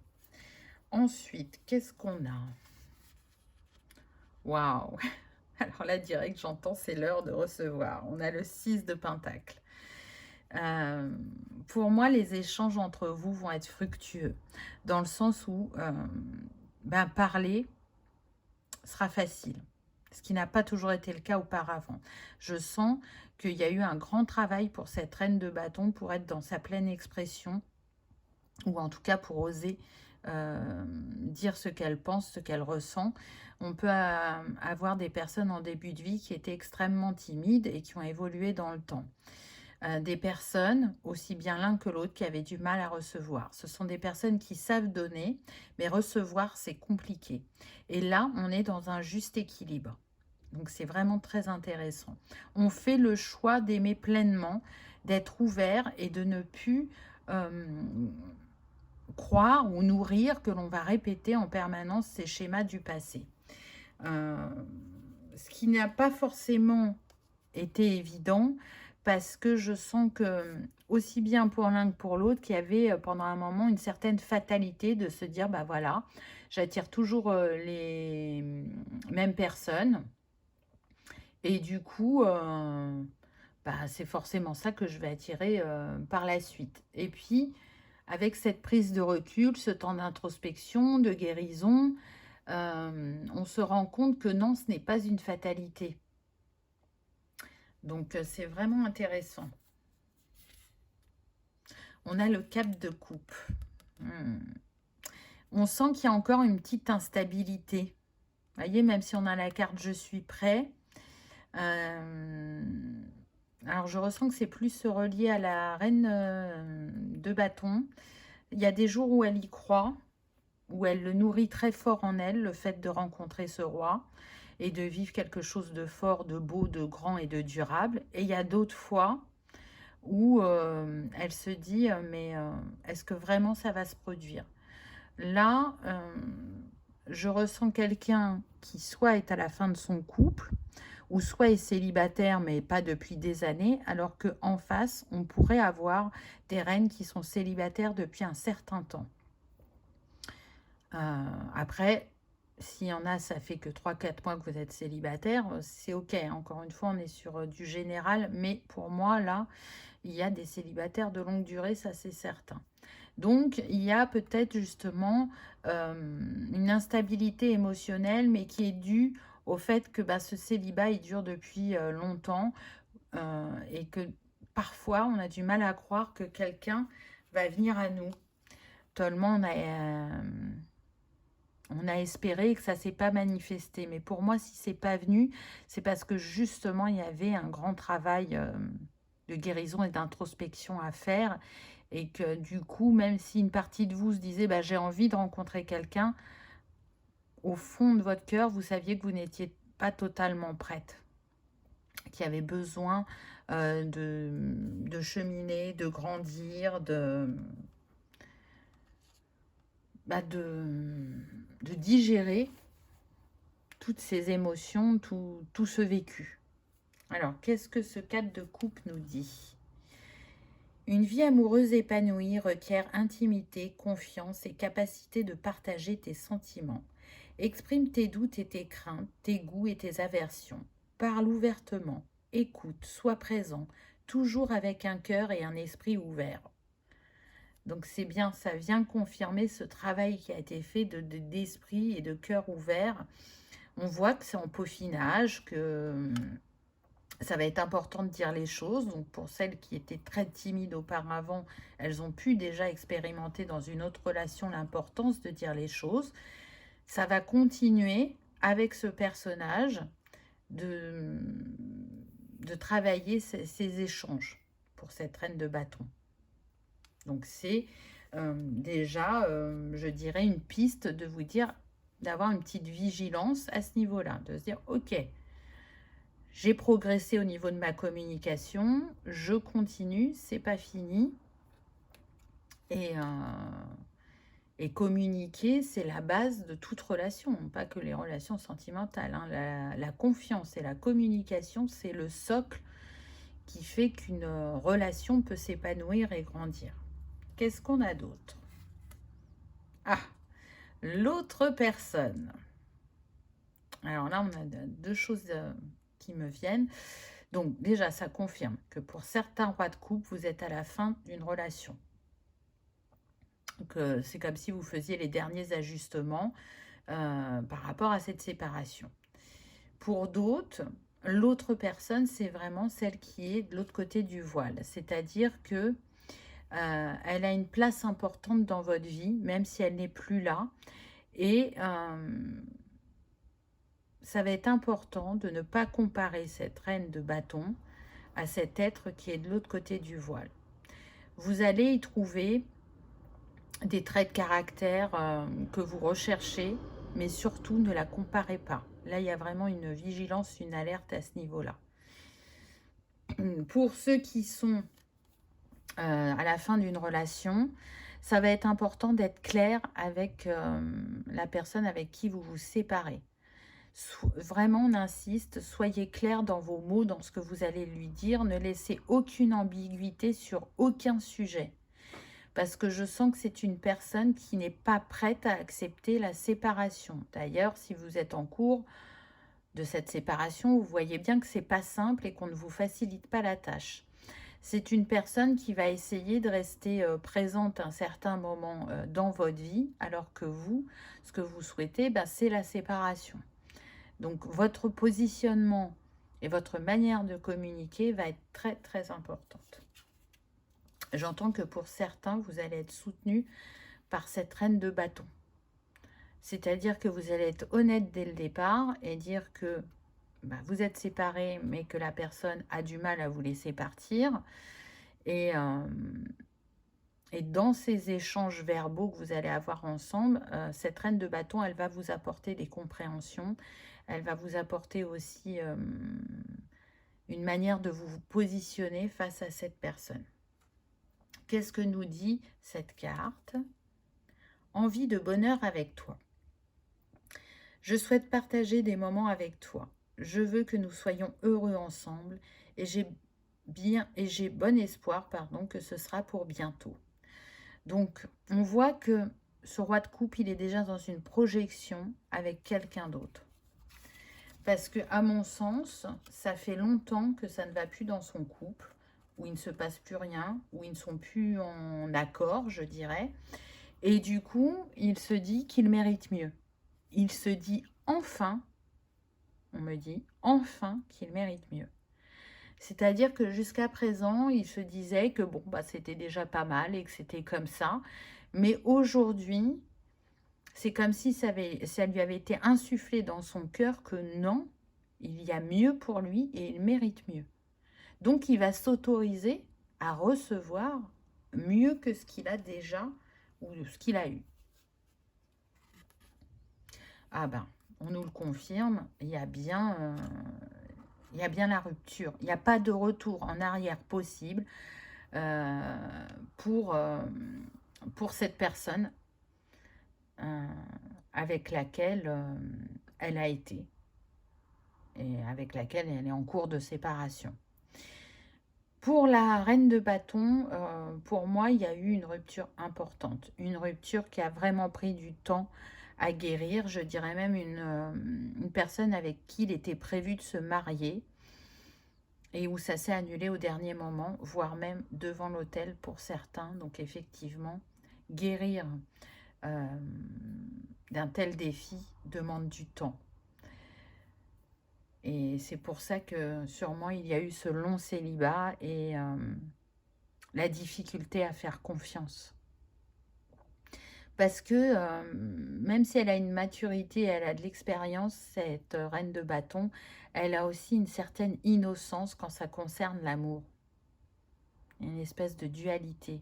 Ensuite, qu'est-ce qu'on a? Waouh! Alors là, direct, j'entends, c'est l'heure de recevoir. On a le 6 de Pentacle. Pour moi, les échanges entre vous vont être fructueux, dans le sens où parler sera facile, ce qui n'a pas toujours été le cas auparavant. Je sens qu'il y a eu un grand travail pour cette reine de bâton pour être dans sa pleine expression, ou en tout cas pour oser dire ce qu'elle pense, ce qu'elle ressent. On peut avoir des personnes en début de vie qui étaient extrêmement timides et qui ont évolué dans le temps. Des personnes, aussi bien l'un que l'autre, qui avaient du mal à recevoir. Ce sont des personnes qui savent donner, mais recevoir, c'est compliqué. Et là, on est dans un juste équilibre. Donc, c'est vraiment très intéressant. On fait le choix d'aimer pleinement, d'être ouvert et de ne plus croire ou nourrir que l'on va répéter en permanence ces schémas du passé. Ce qui n'a pas forcément été évident, parce que je sens que, aussi bien pour l'un que pour l'autre, qu'il y avait pendant un moment une certaine fatalité de se dire, bah voilà, j'attire toujours les mêmes personnes, et du coup, c'est forcément ça que je vais attirer par la suite. Et puis, avec cette prise de recul, ce temps d'introspection, de guérison, on se rend compte que non, ce n'est pas une fatalité. Donc, c'est vraiment intéressant. On a le cap de coupe. On sent qu'il y a encore une petite instabilité. Vous voyez, même si on a la carte « Je suis prêt », alors je ressens que c'est plus relié à la reine de bâton. Il y a des jours où elle y croit, où elle le nourrit très fort en elle, le fait de rencontrer ce roi et de vivre quelque chose de fort, de beau, de grand et de durable. Et il y a d'autres fois où elle se dit mais est-ce que vraiment ça va se produire? Là, je ressens quelqu'un qui soit est à la fin de son couple, ou soit est célibataire mais pas depuis des années, alors qu'en face, on pourrait avoir des reines qui sont célibataires depuis un certain temps. Après, s'il y en a, ça fait que 3-4 mois que vous êtes célibataire, c'est ok. Encore une fois, on est sur du général, mais pour moi, là, il y a des célibataires de longue durée, ça c'est certain. Donc, il y a peut-être justement une instabilité émotionnelle, mais qui est due au fait que ce célibat, il dure depuis longtemps et que parfois, on a du mal à croire que quelqu'un va venir à nous. Tellement on a espéré que ça ne s'est pas manifesté. Mais pour moi, si c'est pas venu, c'est parce que justement, il y avait un grand travail de guérison et d'introspection à faire. Et que du coup, même si une partie de vous se disait j'ai envie de rencontrer quelqu'un, au fond de votre cœur, vous saviez que vous n'étiez pas totalement prête, qu'il y avait besoin de cheminer, de grandir, bah, de digérer toutes ces émotions, tout ce vécu. Alors, qu'est-ce que ce cadre de couple nous dit? Une vie amoureuse épanouie requiert intimité, confiance et capacité de partager tes sentiments. Exprime tes doutes et tes craintes, tes goûts et tes aversions. Parle ouvertement, écoute, sois présent, toujours avec un cœur et un esprit ouverts. Donc c'est bien, ça vient confirmer ce travail qui a été fait d'esprit et de cœur ouvert. On voit que c'est en peaufinage, que ça va être important de dire les choses. Donc pour celles qui étaient très timides auparavant, elles ont pu déjà expérimenter dans une autre relation l'importance de dire les choses. Ça va continuer avec ce personnage de travailler ces échanges pour cette reine de bâton. Donc c'est déjà, je dirais, une piste de vous dire, d'avoir une petite vigilance à ce niveau-là, de se dire, ok, j'ai progressé au niveau de ma communication, je continue, c'est pas fini. Et communiquer, c'est la base de toute relation, pas que les relations sentimentales, hein. La confiance et la communication, c'est le socle qui fait qu'une relation peut s'épanouir et grandir. Qu'est-ce qu'on a d'autre? Ah, l'autre personne. Alors là, on a deux choses qui me viennent. Donc déjà, ça confirme que pour certains rois de couple, vous êtes à la fin d'une relation. Donc c'est comme si vous faisiez les derniers ajustements par rapport à cette séparation. Pour d'autres, l'autre personne, c'est vraiment celle qui est de l'autre côté du voile. C'est-à-dire que elle a une place importante dans votre vie, même si elle n'est plus là. Et ça va être important de ne pas comparer cette reine de bâton à cet être qui est de l'autre côté du voile. Vous allez y trouver des traits de caractère que vous recherchez, mais surtout ne la comparez pas. Là, il y a vraiment une vigilance, une alerte à ce niveau-là. Pour ceux qui sont à la fin d'une relation, ça va être important d'être clair avec la personne avec qui vous vous séparez. Vraiment, on insiste, soyez clair dans vos mots, dans ce que vous allez lui dire. Ne laissez aucune ambiguïté sur aucun sujet. Parce que je sens que c'est une personne qui n'est pas prête à accepter la séparation. D'ailleurs, si vous êtes en cours de cette séparation, vous voyez bien que c'est pas simple et qu'on ne vous facilite pas la tâche. C'est une personne qui va essayer de rester présente un certain moment dans votre vie, alors que vous, ce que vous souhaitez, c'est la séparation. Donc, votre positionnement et votre manière de communiquer va être très, très importante. J'entends que pour certains, vous allez être soutenu par cette reine de bâton. C'est-à-dire que vous allez être honnête dès le départ et dire que vous êtes séparés, mais que la personne a du mal à vous laisser partir. Et dans ces échanges verbaux que vous allez avoir ensemble, cette reine de bâton, elle va vous apporter des compréhensions. Elle va vous apporter aussi une manière de vous positionner face à cette personne. Qu'est-ce que nous dit cette carte? Envie de bonheur avec toi. Je souhaite partager des moments avec toi. Je veux que nous soyons heureux ensemble et j'ai bon espoir que ce sera pour bientôt. Donc, on voit que ce roi de coupe, il est déjà dans une projection avec quelqu'un d'autre. Parce que, à mon sens, ça fait longtemps que ça ne va plus dans son couple, où il ne se passe plus rien, où ils ne sont plus en accord, je dirais. Et du coup, il se dit qu'il mérite mieux. Il se dit enfin, on me dit, enfin qu'il mérite mieux. C'est-à-dire que jusqu'à présent, il se disait que bon, c'était déjà pas mal et que c'était comme ça. Mais aujourd'hui, c'est comme si ça lui avait été insufflé dans son cœur que non, il y a mieux pour lui et il mérite mieux. Donc, il va s'autoriser à recevoir mieux que ce qu'il a déjà ou ce qu'il a eu. Ah ben, on nous le confirme, il y a bien Il y a bien la rupture. Il n'y a pas de retour en arrière possible euh, pour, euh, pour cette personne euh, avec laquelle elle a été et avec laquelle elle est en cours de séparation. Pour la reine de bâton, pour moi, il y a eu une rupture importante. Une rupture qui a vraiment pris du temps à guérir. Je dirais même une personne avec qui il était prévu de se marier et où ça s'est annulé au dernier moment, voire même devant l'autel pour certains. Donc effectivement, guérir euh, d'un tel défi demande du temps. Et c'est pour ça que sûrement il y a eu ce long célibat et la difficulté à faire confiance. Parce que même si elle a une maturité, elle a de l'expérience, cette reine de bâton, elle a aussi une certaine innocence quand ça concerne l'amour. Une espèce de dualité.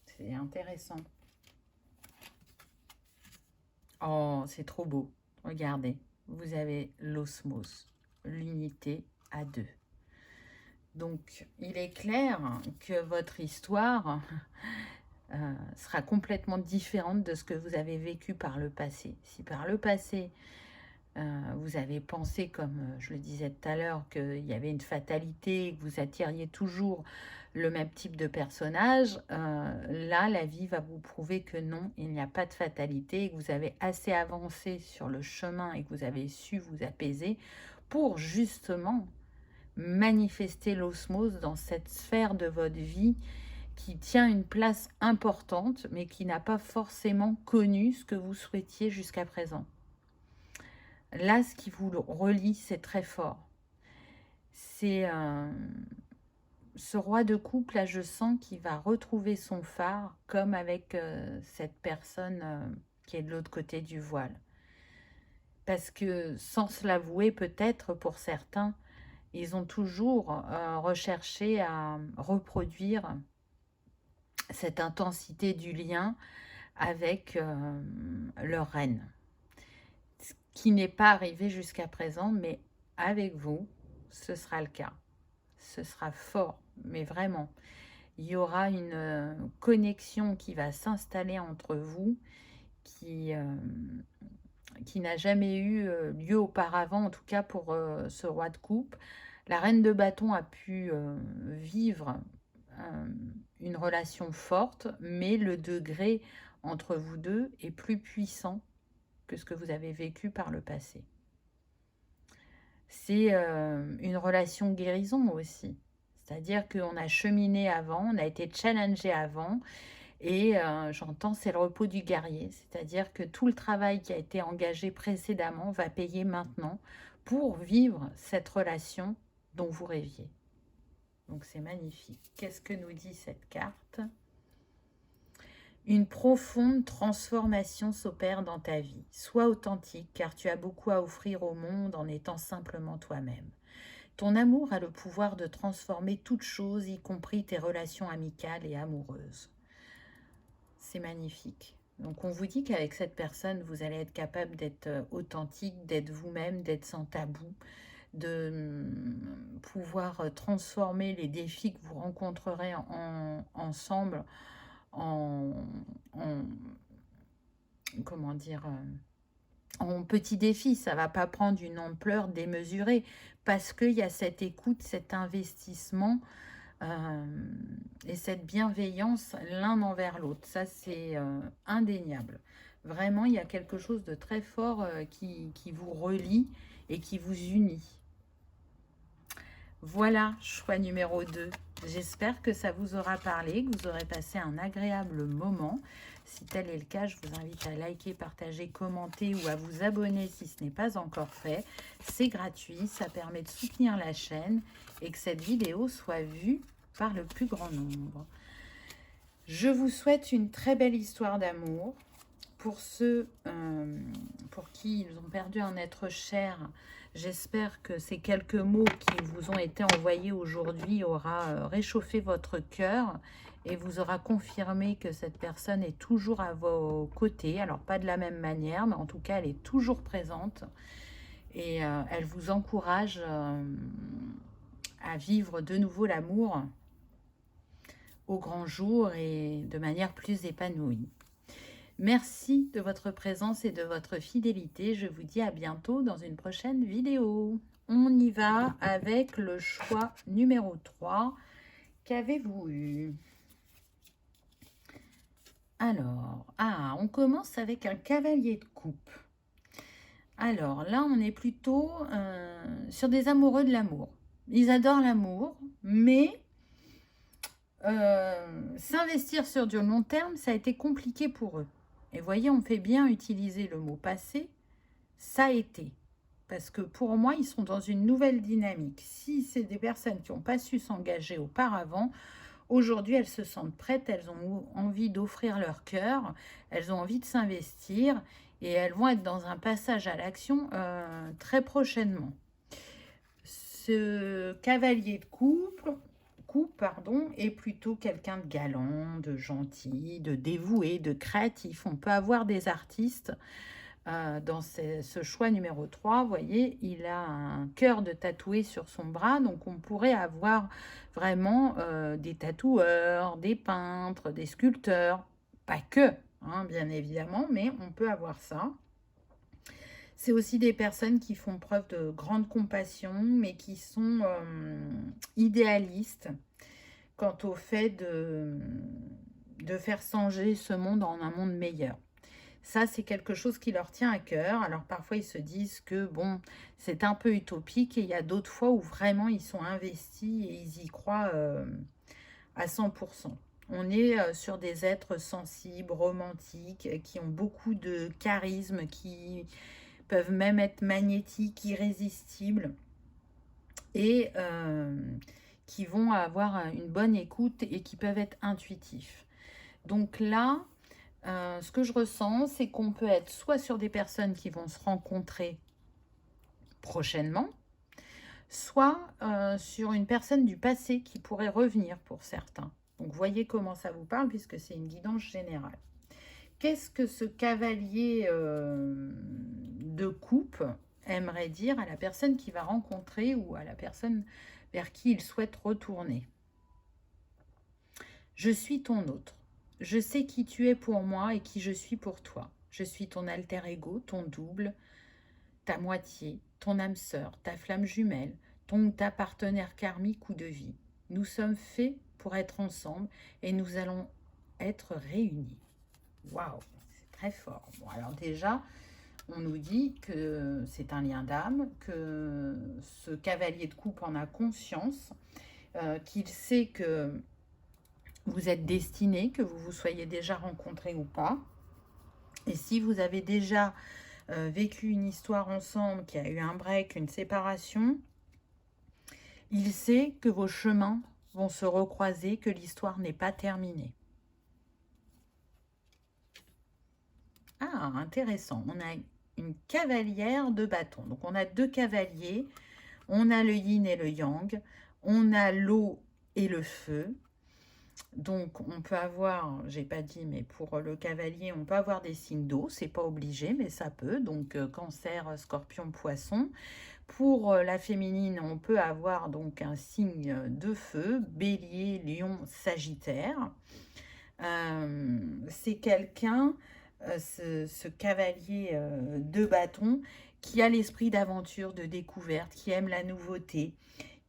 C'est intéressant. Oh, c'est trop beau. Regardez, vous avez l'osmose, l'unité à deux. Donc, il est clair que votre histoire sera complètement différente de ce que vous avez vécu par le passé. Si par le passé, vous avez pensé, comme je le disais tout à l'heure, qu'il y avait une fatalité, que vous attiriez toujours le même type de personnage, là, la vie va vous prouver que non, il n'y a pas de fatalité, que vous avez assez avancé sur le chemin et que vous avez su vous apaiser pour justement manifester l'osmose dans cette sphère de votre vie qui tient une place importante, mais qui n'a pas forcément connu ce que vous souhaitiez jusqu'à présent. Là, ce qui vous relie, c'est très fort. C'est ce roi de coupe, là, je sens qu'il va retrouver son phare, comme avec cette personne qui est de l'autre côté du voile. Parce que, sans se l'avouer, peut-être pour certains, ils ont toujours recherché à reproduire cette intensité du lien avec leur reine. Ce qui n'est pas arrivé jusqu'à présent, mais avec vous, ce sera le cas. Ce sera fort, mais vraiment. Il y aura une connexion qui va s'installer entre vous qui n'a jamais eu lieu auparavant, en tout cas pour ce roi de coupe. La reine de bâton a pu vivre euh, une relation forte, mais le degré entre vous deux est plus puissant que ce que vous avez vécu par le passé. C'est une relation guérison aussi. C'est-à-dire qu'on a cheminé avant, on a été challengé avant, et j'entends, c'est le repos du guerrier. C'est-à-dire que tout le travail qui a été engagé précédemment va payer maintenant pour vivre cette relation dont vous rêviez. Donc c'est magnifique. Qu'est-ce que nous dit cette carte ? Une profonde transformation s'opère dans ta vie. Sois authentique car tu as beaucoup à offrir au monde en étant simplement toi-même. Ton amour a le pouvoir de transformer toute chose, y compris tes relations amicales et amoureuses. C'est magnifique. Donc on vous dit qu'avec cette personne, vous allez être capable d'être authentique, d'être vous-même, d'être sans tabou, de pouvoir transformer les défis que vous rencontrerez ensemble en, en comment dire, en petits défis. Ça va pas prendre une ampleur démesurée parce qu'il y a cette écoute, cet investissement et cette bienveillance l'un envers l'autre. Ça, c'est indéniable. Vraiment, il y a quelque chose de très fort qui vous relie et qui vous unit. Voilà, choix numéro 2. J'espère que ça vous aura parlé, que vous aurez passé un agréable moment. Si tel est le cas, je vous invite à liker, partager, commenter ou à vous abonner si ce n'est pas encore fait. C'est gratuit, ça permet de soutenir la chaîne et que cette vidéo soit vue par le plus grand nombre. Je vous souhaite une très belle histoire d'amour. Pour ceux pour qui ils ont perdu un être cher, j'espère que ces quelques mots qui vous ont été envoyés aujourd'hui aura réchauffé votre cœur et vous aura confirmé que cette personne est toujours à vos côtés. Alors, pas de la même manière, mais en tout cas, elle est toujours présente. Et elle vous encourage à vivre de nouveau l'amour au grand jour et de manière plus épanouie. Merci de votre présence et de votre fidélité. Je vous dis à bientôt dans une prochaine vidéo. On y va avec le choix numéro 3. Qu'avez-vous eu? Alors, on commence avec un cavalier de coupe. Alors là, on est plutôt sur des amoureux de l'amour. Ils adorent l'amour, mais s'investir sur du long terme, ça a été compliqué pour eux. Et voyez, on fait bien utiliser le mot passé, ça a été. Parce que pour moi, ils sont dans une nouvelle dynamique. Si c'est des personnes qui n'ont pas su s'engager auparavant, aujourd'hui, elles se sentent prêtes, elles ont envie d'offrir leur cœur, elles ont envie de s'investir et elles vont être dans un passage à l'action très prochainement. Ce cavalier de coupe, est plutôt quelqu'un de galant, de gentil, de dévoué, de créatif. On peut avoir des artistes dans ce choix numéro 3, vous voyez, il a un cœur de tatoué sur son bras, donc on pourrait avoir vraiment des tatoueurs, des peintres, des sculpteurs, pas que, hein, bien évidemment, mais on peut avoir ça. C'est aussi des personnes qui font preuve de grande compassion, mais qui sont idéalistes quant au fait de faire changer ce monde en un monde meilleur. Ça, c'est quelque chose qui leur tient à cœur. Alors, parfois, ils se disent que, bon, c'est un peu utopique. Et il y a d'autres fois où vraiment, ils sont investis et ils y croient à 100%. On est sur des êtres sensibles, romantiques, qui ont beaucoup de charisme, qui peuvent même être magnétiques, irrésistibles et qui vont avoir une bonne écoute et qui peuvent être intuitifs. Donc là, ce que je ressens, c'est qu'on peut être soit sur des personnes qui vont se rencontrer prochainement, soit sur une personne du passé qui pourrait revenir pour certains. Donc voyez comment ça vous parle puisque c'est une guidance générale. Qu'est-ce que ce cavalier de coupe aimerait dire à la personne qui va rencontrer ou à la personne vers qui il souhaite retourner? Je suis ton autre. Je sais qui tu es pour moi et qui je suis pour toi. Je suis ton alter ego, ton double, ta moitié, ton âme sœur, ta flamme jumelle, ton ou ta partenaire karmique ou de vie. Nous sommes faits pour être ensemble et nous allons être réunis. Waouh, c'est très fort. Bon, alors déjà, on nous dit que c'est un lien d'âme, que ce cavalier de coupe en a conscience, qu'il sait que vous êtes destiné, que vous vous soyez déjà rencontrés ou pas. Et si vous avez déjà vécu une histoire ensemble, qui a eu un break, une séparation, il sait que vos chemins vont se recroiser, que l'histoire n'est pas terminée. Ah, intéressant. On a une cavalière de bâton. Donc, on a deux cavaliers. On a le yin et le yang. On a l'eau et le feu. Donc, on peut avoir, j'ai pas dit, mais pour le cavalier, on peut avoir des signes d'eau. C'est pas obligé, mais ça peut. Donc, cancer, scorpion, poisson. Pour la féminine, on peut avoir donc un signe de feu, bélier, lion, sagittaire. C'est quelqu'un, ce cavalier de bâton, qui a l'esprit d'aventure, de découverte, qui aime la nouveauté,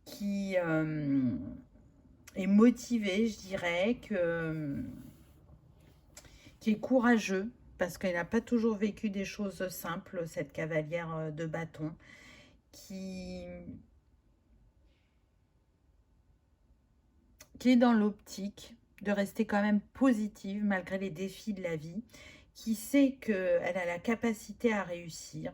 qui est motivé, je dirais, qui est courageux, parce qu'elle n'a pas toujours vécu des choses simples, cette cavalière de bâton, qui est dans l'optique de rester quand même positive malgré les défis de la vie, qui sait qu'elle a la capacité à réussir.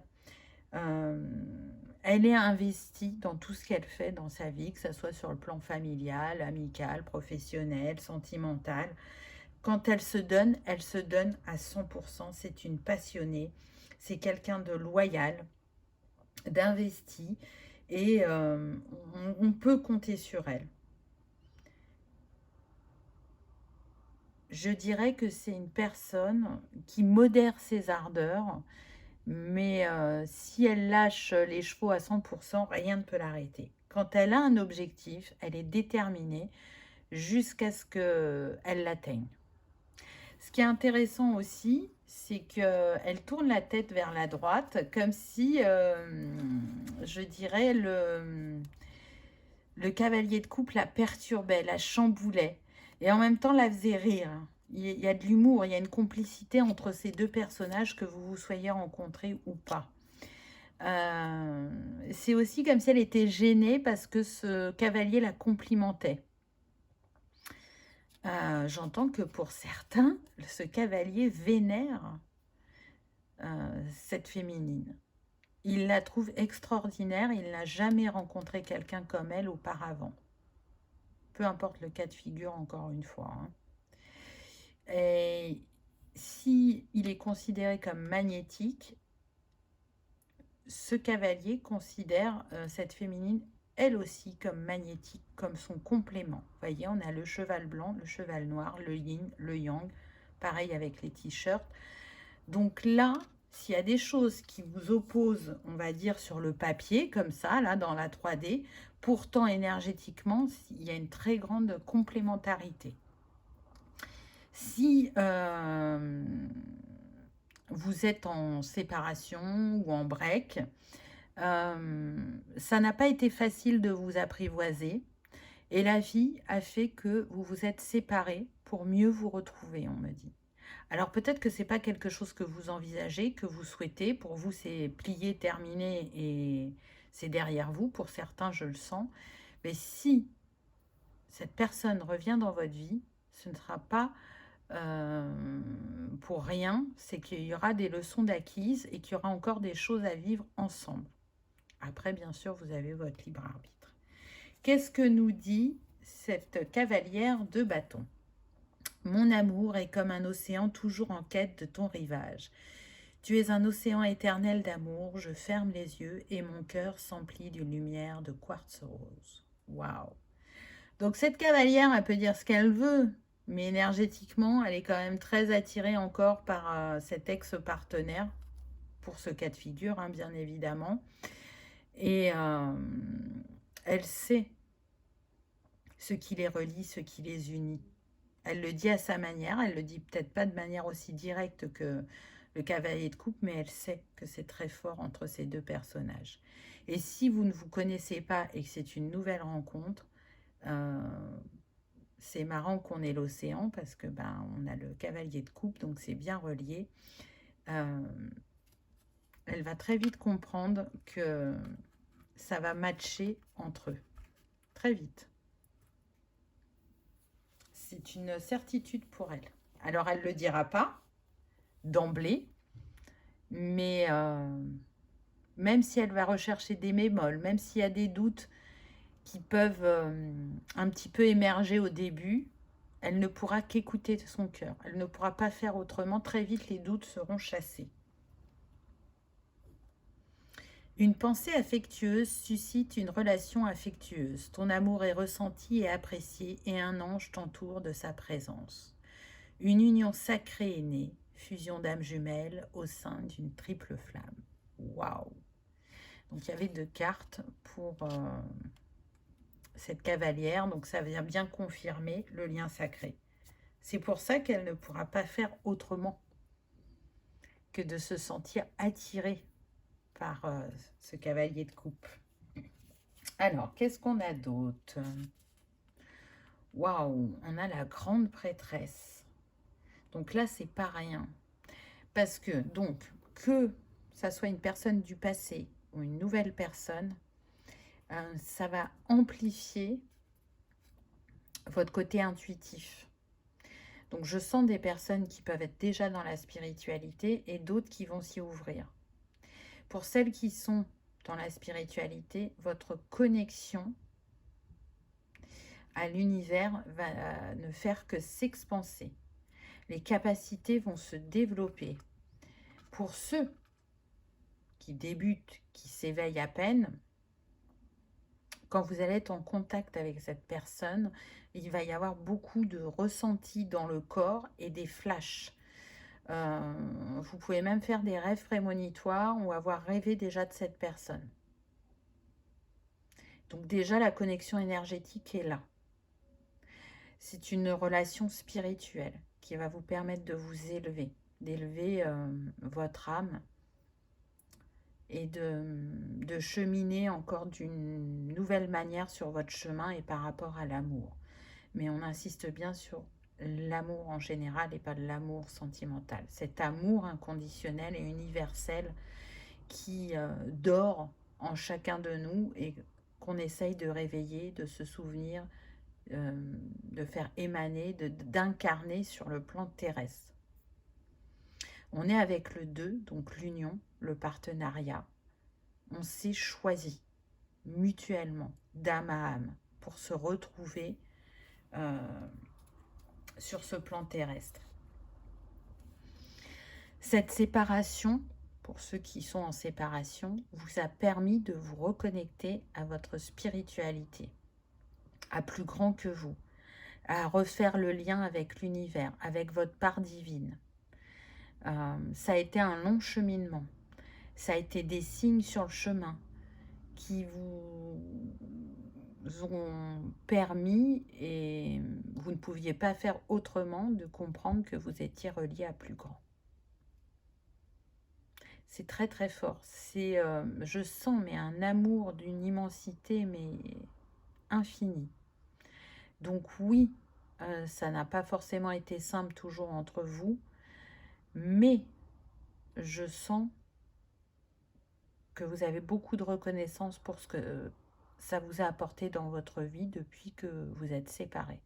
Elle est investie dans tout ce qu'elle fait dans sa vie, que ce soit sur le plan familial, amical, professionnel, sentimental. Quand elle se donne à 100%. C'est une passionnée, c'est quelqu'un de loyal, d'investi, et on peut compter sur elle. Je dirais que c'est une personne qui modère ses ardeurs, Mais si elle lâche les chevaux à 100%, rien ne peut l'arrêter. Quand elle a un objectif, elle est déterminée jusqu'à ce qu'elle l'atteigne. Ce qui est intéressant aussi, c'est qu'elle tourne la tête vers la droite, comme si, je dirais, le cavalier de coupe la perturbait, la chamboulait, et en même temps la faisait rire. Il y a de l'humour, il y a une complicité entre ces deux personnages, que vous vous soyez rencontrés ou pas. C'est aussi comme si elle était gênée parce que ce cavalier la complimentait. J'entends que pour certains, ce cavalier vénère cette féminine. Il la trouve extraordinaire, il n'a jamais rencontré quelqu'un comme elle auparavant. Peu importe le cas de figure, encore une fois. Hein. Et si il est considéré comme magnétique, ce cavalier considère cette féminine elle aussi comme magnétique, comme son complément. Vous voyez, on a le cheval blanc, le cheval noir, le yin, le yang, pareil avec les t-shirts. Donc là, s'il y a des choses qui vous opposent, on va dire sur le papier, comme ça, là, dans la 3D, pourtant énergétiquement, il y a une très grande complémentarité. Si vous êtes en séparation ou en break, ça n'a pas été facile de vous apprivoiser et la vie a fait que vous vous êtes séparés pour mieux vous retrouver, on me dit. Alors peut-être que ce n'est pas quelque chose que vous envisagez, que vous souhaitez. Pour vous, c'est plié, terminé et c'est derrière vous. Pour certains, je le sens. Mais si cette personne revient dans votre vie, ce ne sera pas pour rien. C'est qu'il y aura des leçons d'acquises et qu'il y aura encore des choses à vivre ensemble. Après, bien sûr, vous avez votre libre arbitre. Qu'est-ce que nous dit cette cavalière de bâton ? Mon amour est comme un océan toujours en quête de ton rivage. Tu es un océan éternel d'amour, je ferme les yeux et mon cœur s'emplit d'une lumière de quartz rose. Waouh! Donc cette cavalière, elle peut dire ce qu'elle veut, mais énergétiquement, elle est quand même très attirée encore par cet ex-partenaire, pour ce cas de figure, hein, bien évidemment. Et elle sait ce qui les relie, ce qui les unit. Elle le dit à sa manière, elle le dit peut-être pas de manière aussi directe que le cavalier de coupe, mais elle sait que c'est très fort entre ces deux personnages. Et si vous ne vous connaissez pas et que c'est une nouvelle rencontre, c'est marrant qu'on ait l'océan parce que on a le cavalier de coupe, donc c'est bien relié. Elle va très vite comprendre que ça va matcher entre eux. Très vite. C'est une certitude pour elle. Alors, elle ne le dira pas d'emblée, mais même si elle va rechercher des bémols, même s'il y a des doutes qui peuvent un petit peu émerger au début, elle ne pourra qu'écouter son cœur. Elle ne pourra pas faire autrement. Très vite, les doutes seront chassés. Une pensée affectueuse suscite une relation affectueuse. Ton amour est ressenti et apprécié et un ange t'entoure de sa présence. Une union sacrée est née, fusion d'âmes jumelles au sein d'une triple flamme. Waouh! Donc il y avait 2 cartes pour cette cavalière, donc ça vient bien confirmer le lien sacré. C'est pour ça qu'elle ne pourra pas faire autrement que de se sentir attirée par ce cavalier de coupe. Alors, qu'est-ce qu'on a d'autre? Waouh, on a la grande prêtresse. Donc là, c'est pas rien. Parce que, donc, que ça soit une personne du passé ou une nouvelle personne, ça va amplifier votre côté intuitif. Donc, je sens des personnes qui peuvent être déjà dans la spiritualité et d'autres qui vont s'y ouvrir. Pour celles qui sont dans la spiritualité, votre connexion à l'univers va ne faire que s'expanser. Les capacités vont se développer. Pour ceux qui débutent, qui s'éveillent à peine, quand vous allez être en contact avec cette personne, il va y avoir beaucoup de ressentis dans le corps et des flashs. Vous pouvez même faire des rêves prémonitoires ou avoir rêvé déjà de cette personne. Donc déjà, la connexion énergétique est là. C'est une relation spirituelle qui va vous permettre de vous élever, d'élever votre âme et de cheminer encore d'une nouvelle manière sur votre chemin et par rapport à l'amour. Mais on insiste bien sur l'amour en général et pas l'amour sentimental. Cet amour inconditionnel et universel qui dort en chacun de nous et qu'on essaye de réveiller, de se souvenir, de faire émaner, d'incarner sur le plan terrestre. On est avec le 2, donc l'union, le partenariat. On s'est choisi mutuellement, d'âme à âme, pour se retrouver sur ce plan terrestre. Cette séparation, pour ceux qui sont en séparation, vous a permis de vous reconnecter à votre spiritualité, à plus grand que vous, à refaire le lien avec l'univers, avec votre part divine. Ça a été un long cheminement. Ça a été des signes sur le chemin qui vous ont permis, et vous ne pouviez pas faire autrement, de comprendre que vous étiez relié à plus grand. C'est très très fort. C'est, je sens, mais un amour d'une immensité, mais infinie. Donc oui, ça n'a pas forcément été simple toujours entre vous, mais je sens que vous avez beaucoup de reconnaissance pour ce que ça vous a apporté dans votre vie depuis que vous êtes séparés.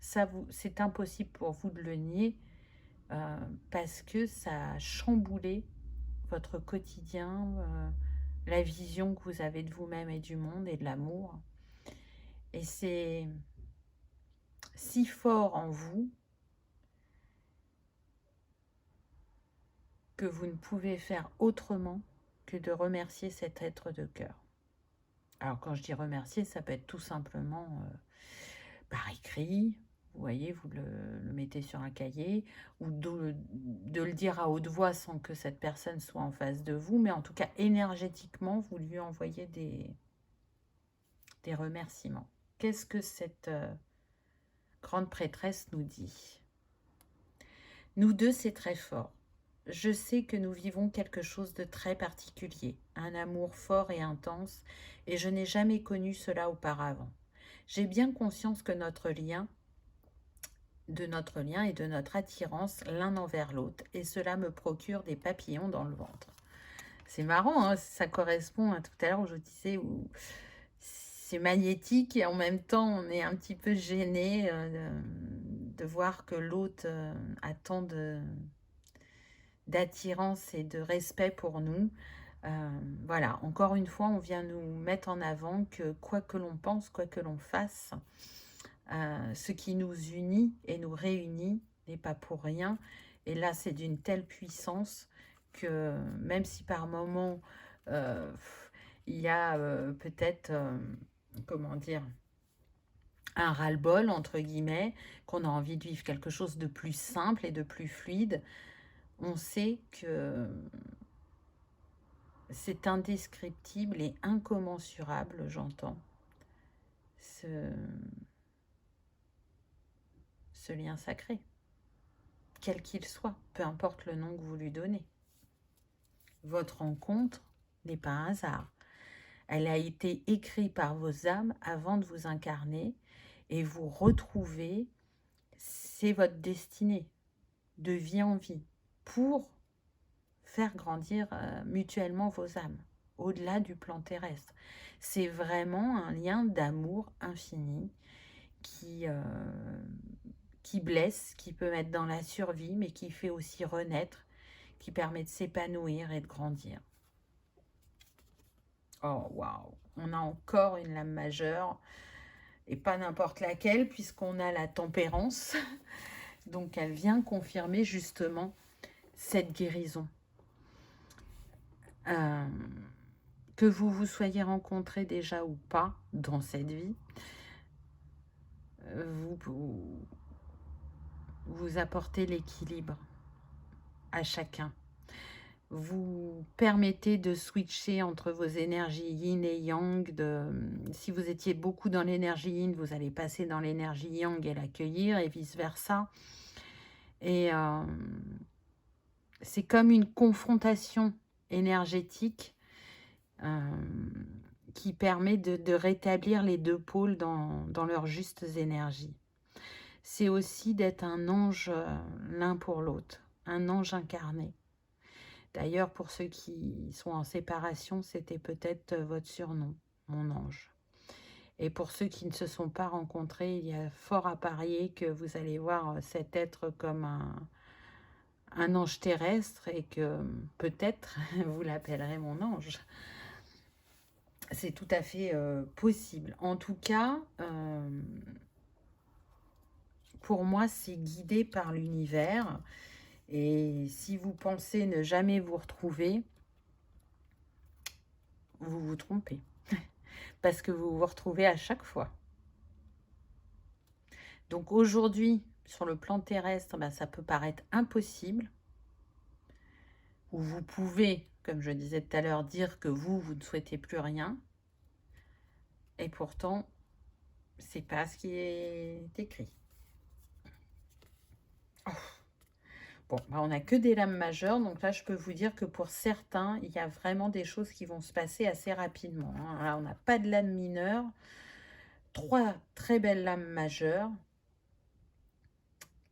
C'est impossible pour vous de le nier, parce que ça a chamboulé votre quotidien, la vision que vous avez de vous-même et du monde et de l'amour. Et c'est si fort en vous que vous ne pouvez faire autrement que de remercier cet être de cœur. Alors quand je dis remercier, ça peut être tout simplement par écrit, vous voyez, vous le mettez sur un cahier, ou de le dire à haute voix sans que cette personne soit en face de vous, mais en tout cas énergétiquement, vous lui envoyez des remerciements. Qu'est-ce que cette grande prêtresse nous dit? Nous deux, c'est très fort. Je sais que nous vivons quelque chose de très particulier, un amour fort et intense, et je n'ai jamais connu cela auparavant. J'ai bien conscience que notre lien et de notre attirance l'un envers l'autre, et cela me procure des papillons dans le ventre. C'est marrant, hein, ça correspond à tout à l'heure où je disais où c'est magnétique et en même temps on est un petit peu gêné de voir que l'autre a tant d'attirance et de respect pour nous. Voilà, encore une fois, on vient nous mettre en avant que quoi que l'on pense, quoi que l'on fasse, ce qui nous unit et nous réunit n'est pas pour rien. Et là, c'est d'une telle puissance que même si par moments, il y a peut-être, comment dire, un ras-le-bol, entre guillemets, qu'on a envie de vivre quelque chose de plus simple et de plus fluide, on sait que c'est indescriptible et incommensurable, j'entends, ce lien sacré, quel qu'il soit, peu importe le nom que vous lui donnez. Votre rencontre n'est pas un hasard. Elle a été écrite par vos âmes avant de vous incarner, et vous retrouvez, c'est votre destinée, de vie en vie, pour faire grandir mutuellement vos âmes, au-delà du plan terrestre. C'est vraiment un lien d'amour infini qui blesse, qui peut mettre dans la survie, mais qui fait aussi renaître, qui permet de s'épanouir et de grandir. Oh, waouh! On a encore une lame majeure, et pas n'importe laquelle, puisqu'on a la tempérance. Donc, elle vient confirmer justement cette guérison. Que vous vous soyez rencontrés déjà ou pas dans cette vie, vous apportez l'équilibre. à chacun. Vous permettez de switcher entre vos énergies yin et yang. Si vous étiez beaucoup dans l'énergie yin, vous allez passer dans l'énergie yang et l'accueillir, et vice-versa. Et c'est comme une confrontation énergétique qui permet de rétablir les deux pôles dans leurs justes énergies. C'est aussi d'être un ange l'un pour l'autre, un ange incarné. D'ailleurs, pour ceux qui sont en séparation, c'était peut-être votre surnom, mon ange. Et pour ceux qui ne se sont pas rencontrés, il y a fort à parier que vous allez voir cet être comme un ange terrestre et que peut-être vous l'appellerez mon ange. C'est tout à fait possible. En tout cas, pour moi, c'est guidé par l'univers. Et si vous pensez ne jamais vous retrouver, vous vous trompez. Parce que vous vous retrouvez à chaque fois. Donc aujourd'hui, sur le plan terrestre, ça peut paraître impossible. Ou vous pouvez, comme je disais tout à l'heure, dire que vous ne souhaitez plus rien. Et pourtant, c'est pas ce qui est écrit. Oh. Bon, on n'a que des lames majeures, donc là, je peux vous dire que pour certains, il y a vraiment des choses qui vont se passer assez rapidement. Hein. Là, on n'a pas de lames mineures. 3 très belles lames majeures.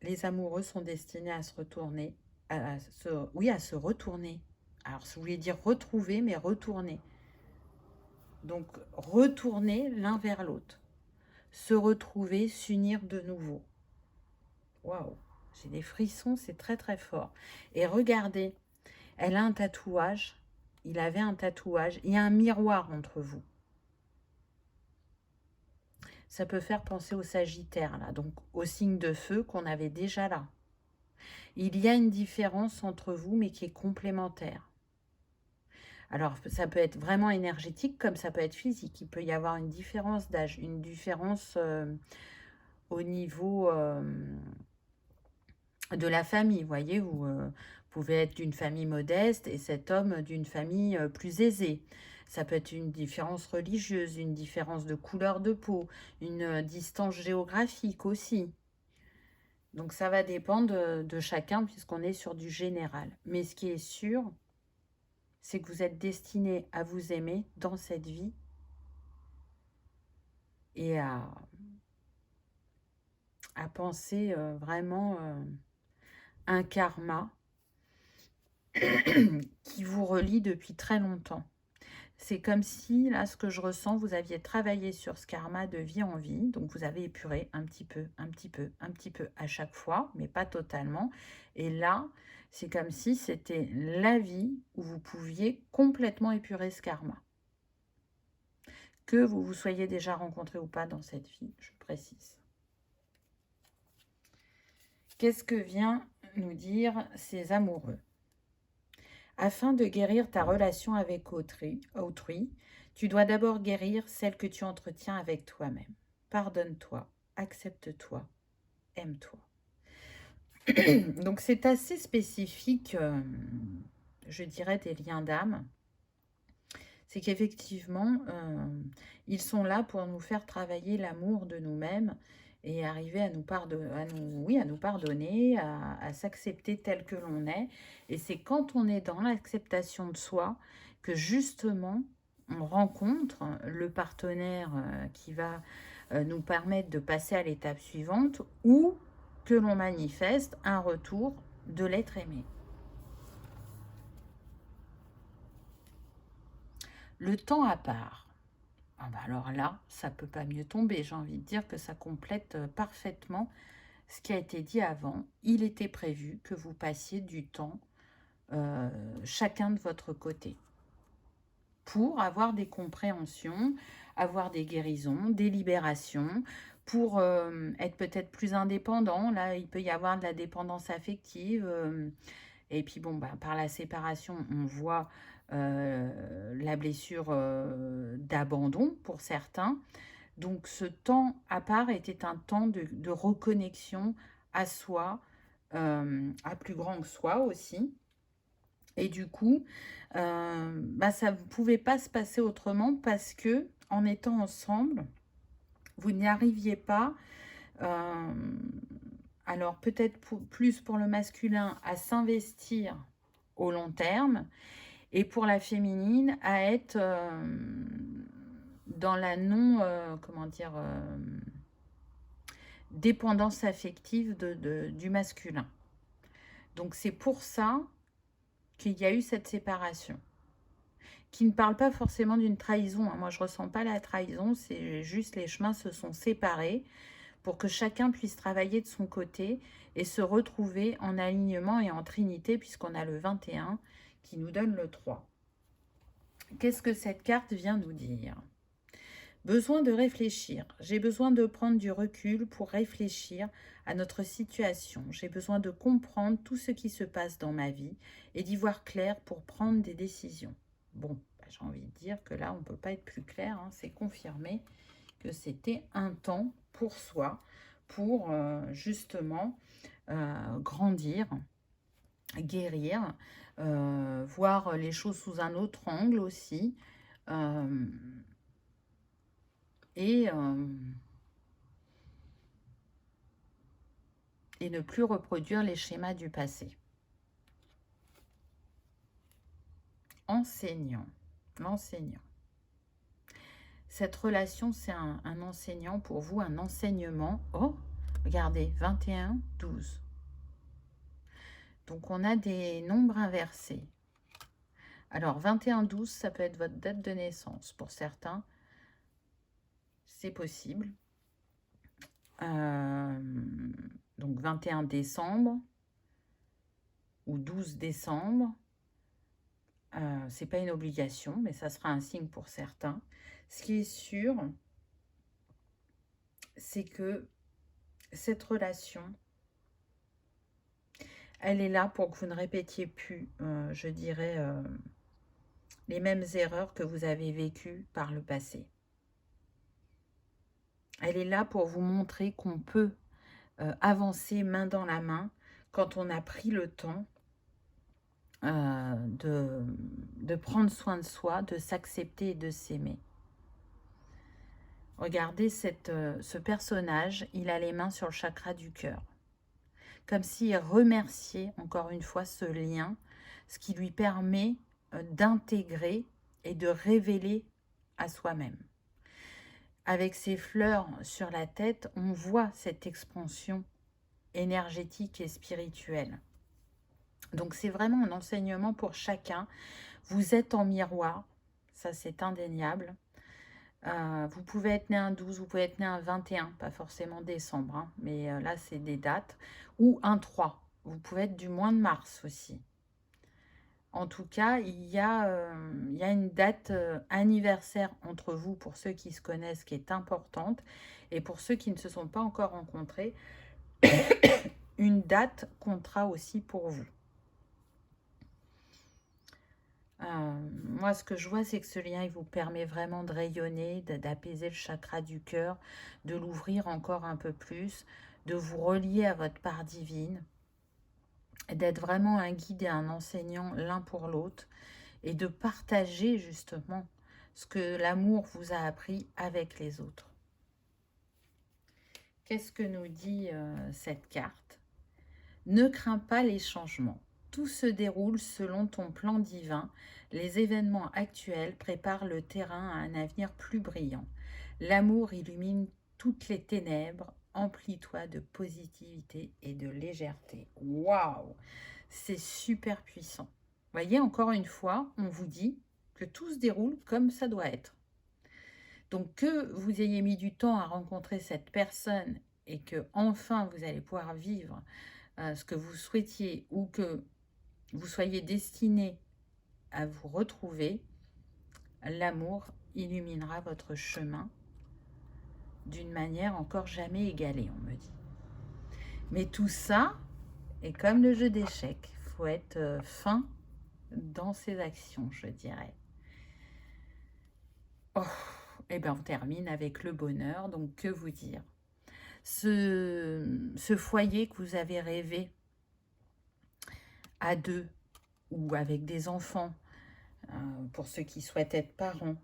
Les amoureux sont destinés à se retourner, à se retourner. Alors, je voulais dire retrouver, mais retourner. Donc, retourner l'un vers l'autre. Se retrouver, s'unir de nouveau. Waouh, j'ai des frissons, c'est très très fort. Et regardez, elle a un tatouage, il avait un tatouage, il y a un miroir entre vous. Ça peut faire penser au Sagittaire, là, donc au signe de feu qu'on avait déjà là. Il y a une différence entre vous, mais qui est complémentaire. Alors, ça peut être vraiment énergétique, comme ça peut être physique. Il peut y avoir une différence d'âge, une différence au niveau de la famille. Vous voyez, vous pouvez être d'une famille modeste et cet homme d'une famille plus aisée. Ça peut être une différence religieuse, une différence de couleur de peau, une distance géographique aussi. Donc, ça va dépendre de chacun puisqu'on est sur du général. Mais ce qui est sûr, c'est que vous êtes destiné à vous aimer dans cette vie et à penser vraiment un karma qui vous relie depuis très longtemps. C'est comme si, là, ce que je ressens, vous aviez travaillé sur ce karma de vie en vie, donc vous avez épuré un petit peu, un petit peu, un petit peu à chaque fois, mais pas totalement. Et là, c'est comme si c'était la vie où vous pouviez complètement épurer ce karma. Que vous vous soyez déjà rencontré ou pas dans cette vie, je précise. Qu'est-ce que vient nous dire ces amoureux? Afin de guérir ta relation avec autrui, tu dois d'abord guérir celle que tu entretiens avec toi-même. Pardonne-toi, accepte-toi, aime-toi. Donc c'est assez spécifique, je dirais, des liens d'âme. C'est qu'effectivement, ils sont là pour nous faire travailler l'amour de nous-mêmes et arriver à nous pardonner, à s'accepter tel que l'on est. Et c'est quand on est dans l'acceptation de soi que justement, on rencontre le partenaire qui va nous permettre de passer à l'étape suivante ou que l'on manifeste un retour de l'être aimé. Le temps à part. Ah bah alors là, ça peut pas mieux tomber. J'ai envie de dire que ça complète parfaitement ce qui a été dit avant. Il était prévu que vous passiez du temps chacun de votre côté pour avoir des compréhensions, avoir des guérisons, des libérations, pour être peut-être plus indépendant. Là, il peut y avoir de la dépendance affective. Et puis, bon, par la séparation, on voit la blessure d'abandon pour certains. Donc, ce temps à part était un temps de reconnexion à soi, à plus grand que soi aussi. Et du coup, ça ne pouvait pas se passer autrement parce que en étant ensemble, vous n'y arriviez pas. Alors peut-être plus pour le masculin à s'investir au long terme et pour la féminine à être dans la non, comment dire, dépendance affective du masculin. Donc c'est pour ça qu'il y a eu cette séparation, qui ne parle pas forcément d'une trahison. Moi, je ne ressens pas la trahison, c'est juste les chemins se sont séparés pour que chacun puisse travailler de son côté et se retrouver en alignement et en trinité, puisqu'on a le 21 qui nous donne le 3. Qu'est-ce que cette carte vient nous dire ? Besoin de réfléchir. J'ai besoin de prendre du recul pour réfléchir à notre situation. J'ai besoin de comprendre tout ce qui se passe dans ma vie et d'y voir clair pour prendre des décisions. Bon, j'ai envie de dire que là, on ne peut pas être plus clair. C'est confirmé que c'était un temps pour soi, pour justement grandir, guérir, voir les choses sous un autre angle aussi. Et ne plus reproduire les schémas du passé. Enseignant. L'enseignant. Cette relation, c'est un enseignant pour vous, un enseignement. Oh, regardez, 21, 12. Donc, on a des nombres inversés. Alors, 21, 12, ça peut être votre date de naissance. Pour certains, c'est possible. Donc, 21 décembre ou 12 décembre. C'est pas une obligation, mais ça sera un signe pour certains. Ce qui est sûr, c'est que cette relation, elle est là pour que vous ne répétiez plus, je dirais, les mêmes erreurs que vous avez vécues par le passé. Elle est là pour vous montrer qu'on peut avancer main dans la main quand on a pris le temps de prendre soin de soi, de s'accepter et de s'aimer. Regardez ce personnage, il a les mains sur le chakra du cœur. Comme s'il remerciait encore une fois ce lien, ce qui lui permet d'intégrer et de révéler à soi-même. Avec ses fleurs sur la tête, on voit cette expansion énergétique et spirituelle. Donc c'est vraiment un enseignement pour chacun. Vous êtes en miroir, ça c'est indéniable. Vous pouvez être né un 12, vous pouvez être né un 21, pas forcément décembre, mais là c'est des dates, ou un 3. Vous pouvez être du mois de mars aussi. En tout cas, il y a une date anniversaire entre vous, pour ceux qui se connaissent, qui est importante, et pour ceux qui ne se sont pas encore rencontrés, une date comptera aussi pour vous. Moi, ce que je vois, c'est que ce lien, il vous permet vraiment de rayonner, d'apaiser le chakra du cœur, de l'ouvrir encore un peu plus, de vous relier à votre part divine, d'être vraiment un guide et un enseignant l'un pour l'autre, et de partager justement ce que l'amour vous a appris avec les autres. Qu'est-ce que nous dit cette carte ? Ne crains pas les changements. Tout se déroule selon ton plan divin. Les événements actuels préparent le terrain à un avenir plus brillant. L'amour illumine toutes les ténèbres. Emplis-toi de positivité et de légèreté. Waouh! C'est super puissant. Voyez, encore une fois, on vous dit que tout se déroule comme ça doit être. Donc, que vous ayez mis du temps à rencontrer cette personne et que enfin vous allez pouvoir vivre ce que vous souhaitiez, ou que vous soyez destiné à vous retrouver, l'amour illuminera votre chemin d'une manière encore jamais égalée, on me dit. Mais tout ça est comme le jeu d'échecs. Il faut être fin dans ses actions, je dirais. Oh, et bien on termine avec le bonheur. Donc, que vous dire ? Ce foyer que vous avez rêvé à deux ou avec des enfants, pour ceux qui souhaitent être parents,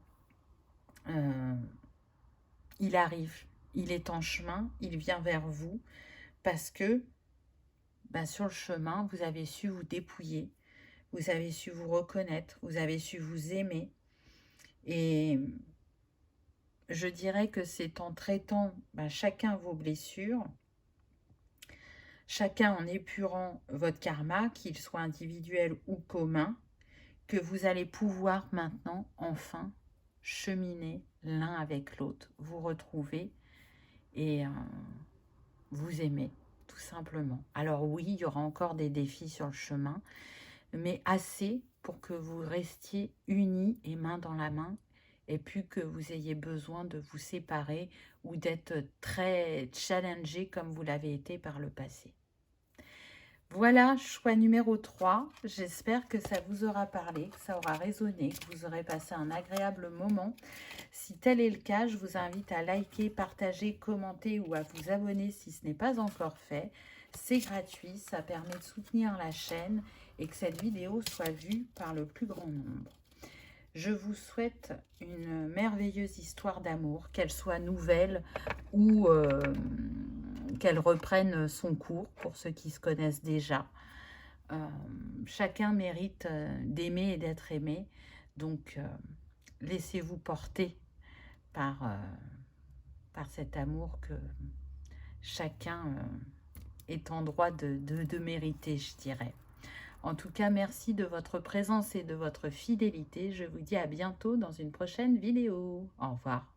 il arrive, il est en chemin, il vient vers vous parce que sur le chemin, vous avez su vous dépouiller, vous avez su vous reconnaître, vous avez su vous aimer. Et je dirais que c'est en traitant chacun vos blessures, chacun en épurant votre karma, qu'il soit individuel ou commun, que vous allez pouvoir maintenant, enfin, cheminer l'un avec l'autre, vous retrouver et vous aimer, tout simplement. Alors oui, il y aura encore des défis sur le chemin, mais assez pour que vous restiez unis et main dans la main, et plus que vous ayez besoin de vous séparer ou d'être très challengé comme vous l'avez été par le passé. Voilà, choix numéro 3. J'espère que ça vous aura parlé, que ça aura résonné, que vous aurez passé un agréable moment. Si tel est le cas, je vous invite à liker, partager, commenter ou à vous abonner si ce n'est pas encore fait. C'est gratuit, ça permet de soutenir la chaîne et que cette vidéo soit vue par le plus grand nombre. Je vous souhaite une merveilleuse histoire d'amour, qu'elle soit nouvelle ou qu'elle reprenne son cours pour ceux qui se connaissent déjà. Chacun mérite d'aimer et d'être aimé, donc laissez-vous porter par cet amour que chacun est en droit de mériter, je dirais. En tout cas, merci de votre présence et de votre fidélité. Je vous dis à bientôt dans une prochaine vidéo. Au revoir.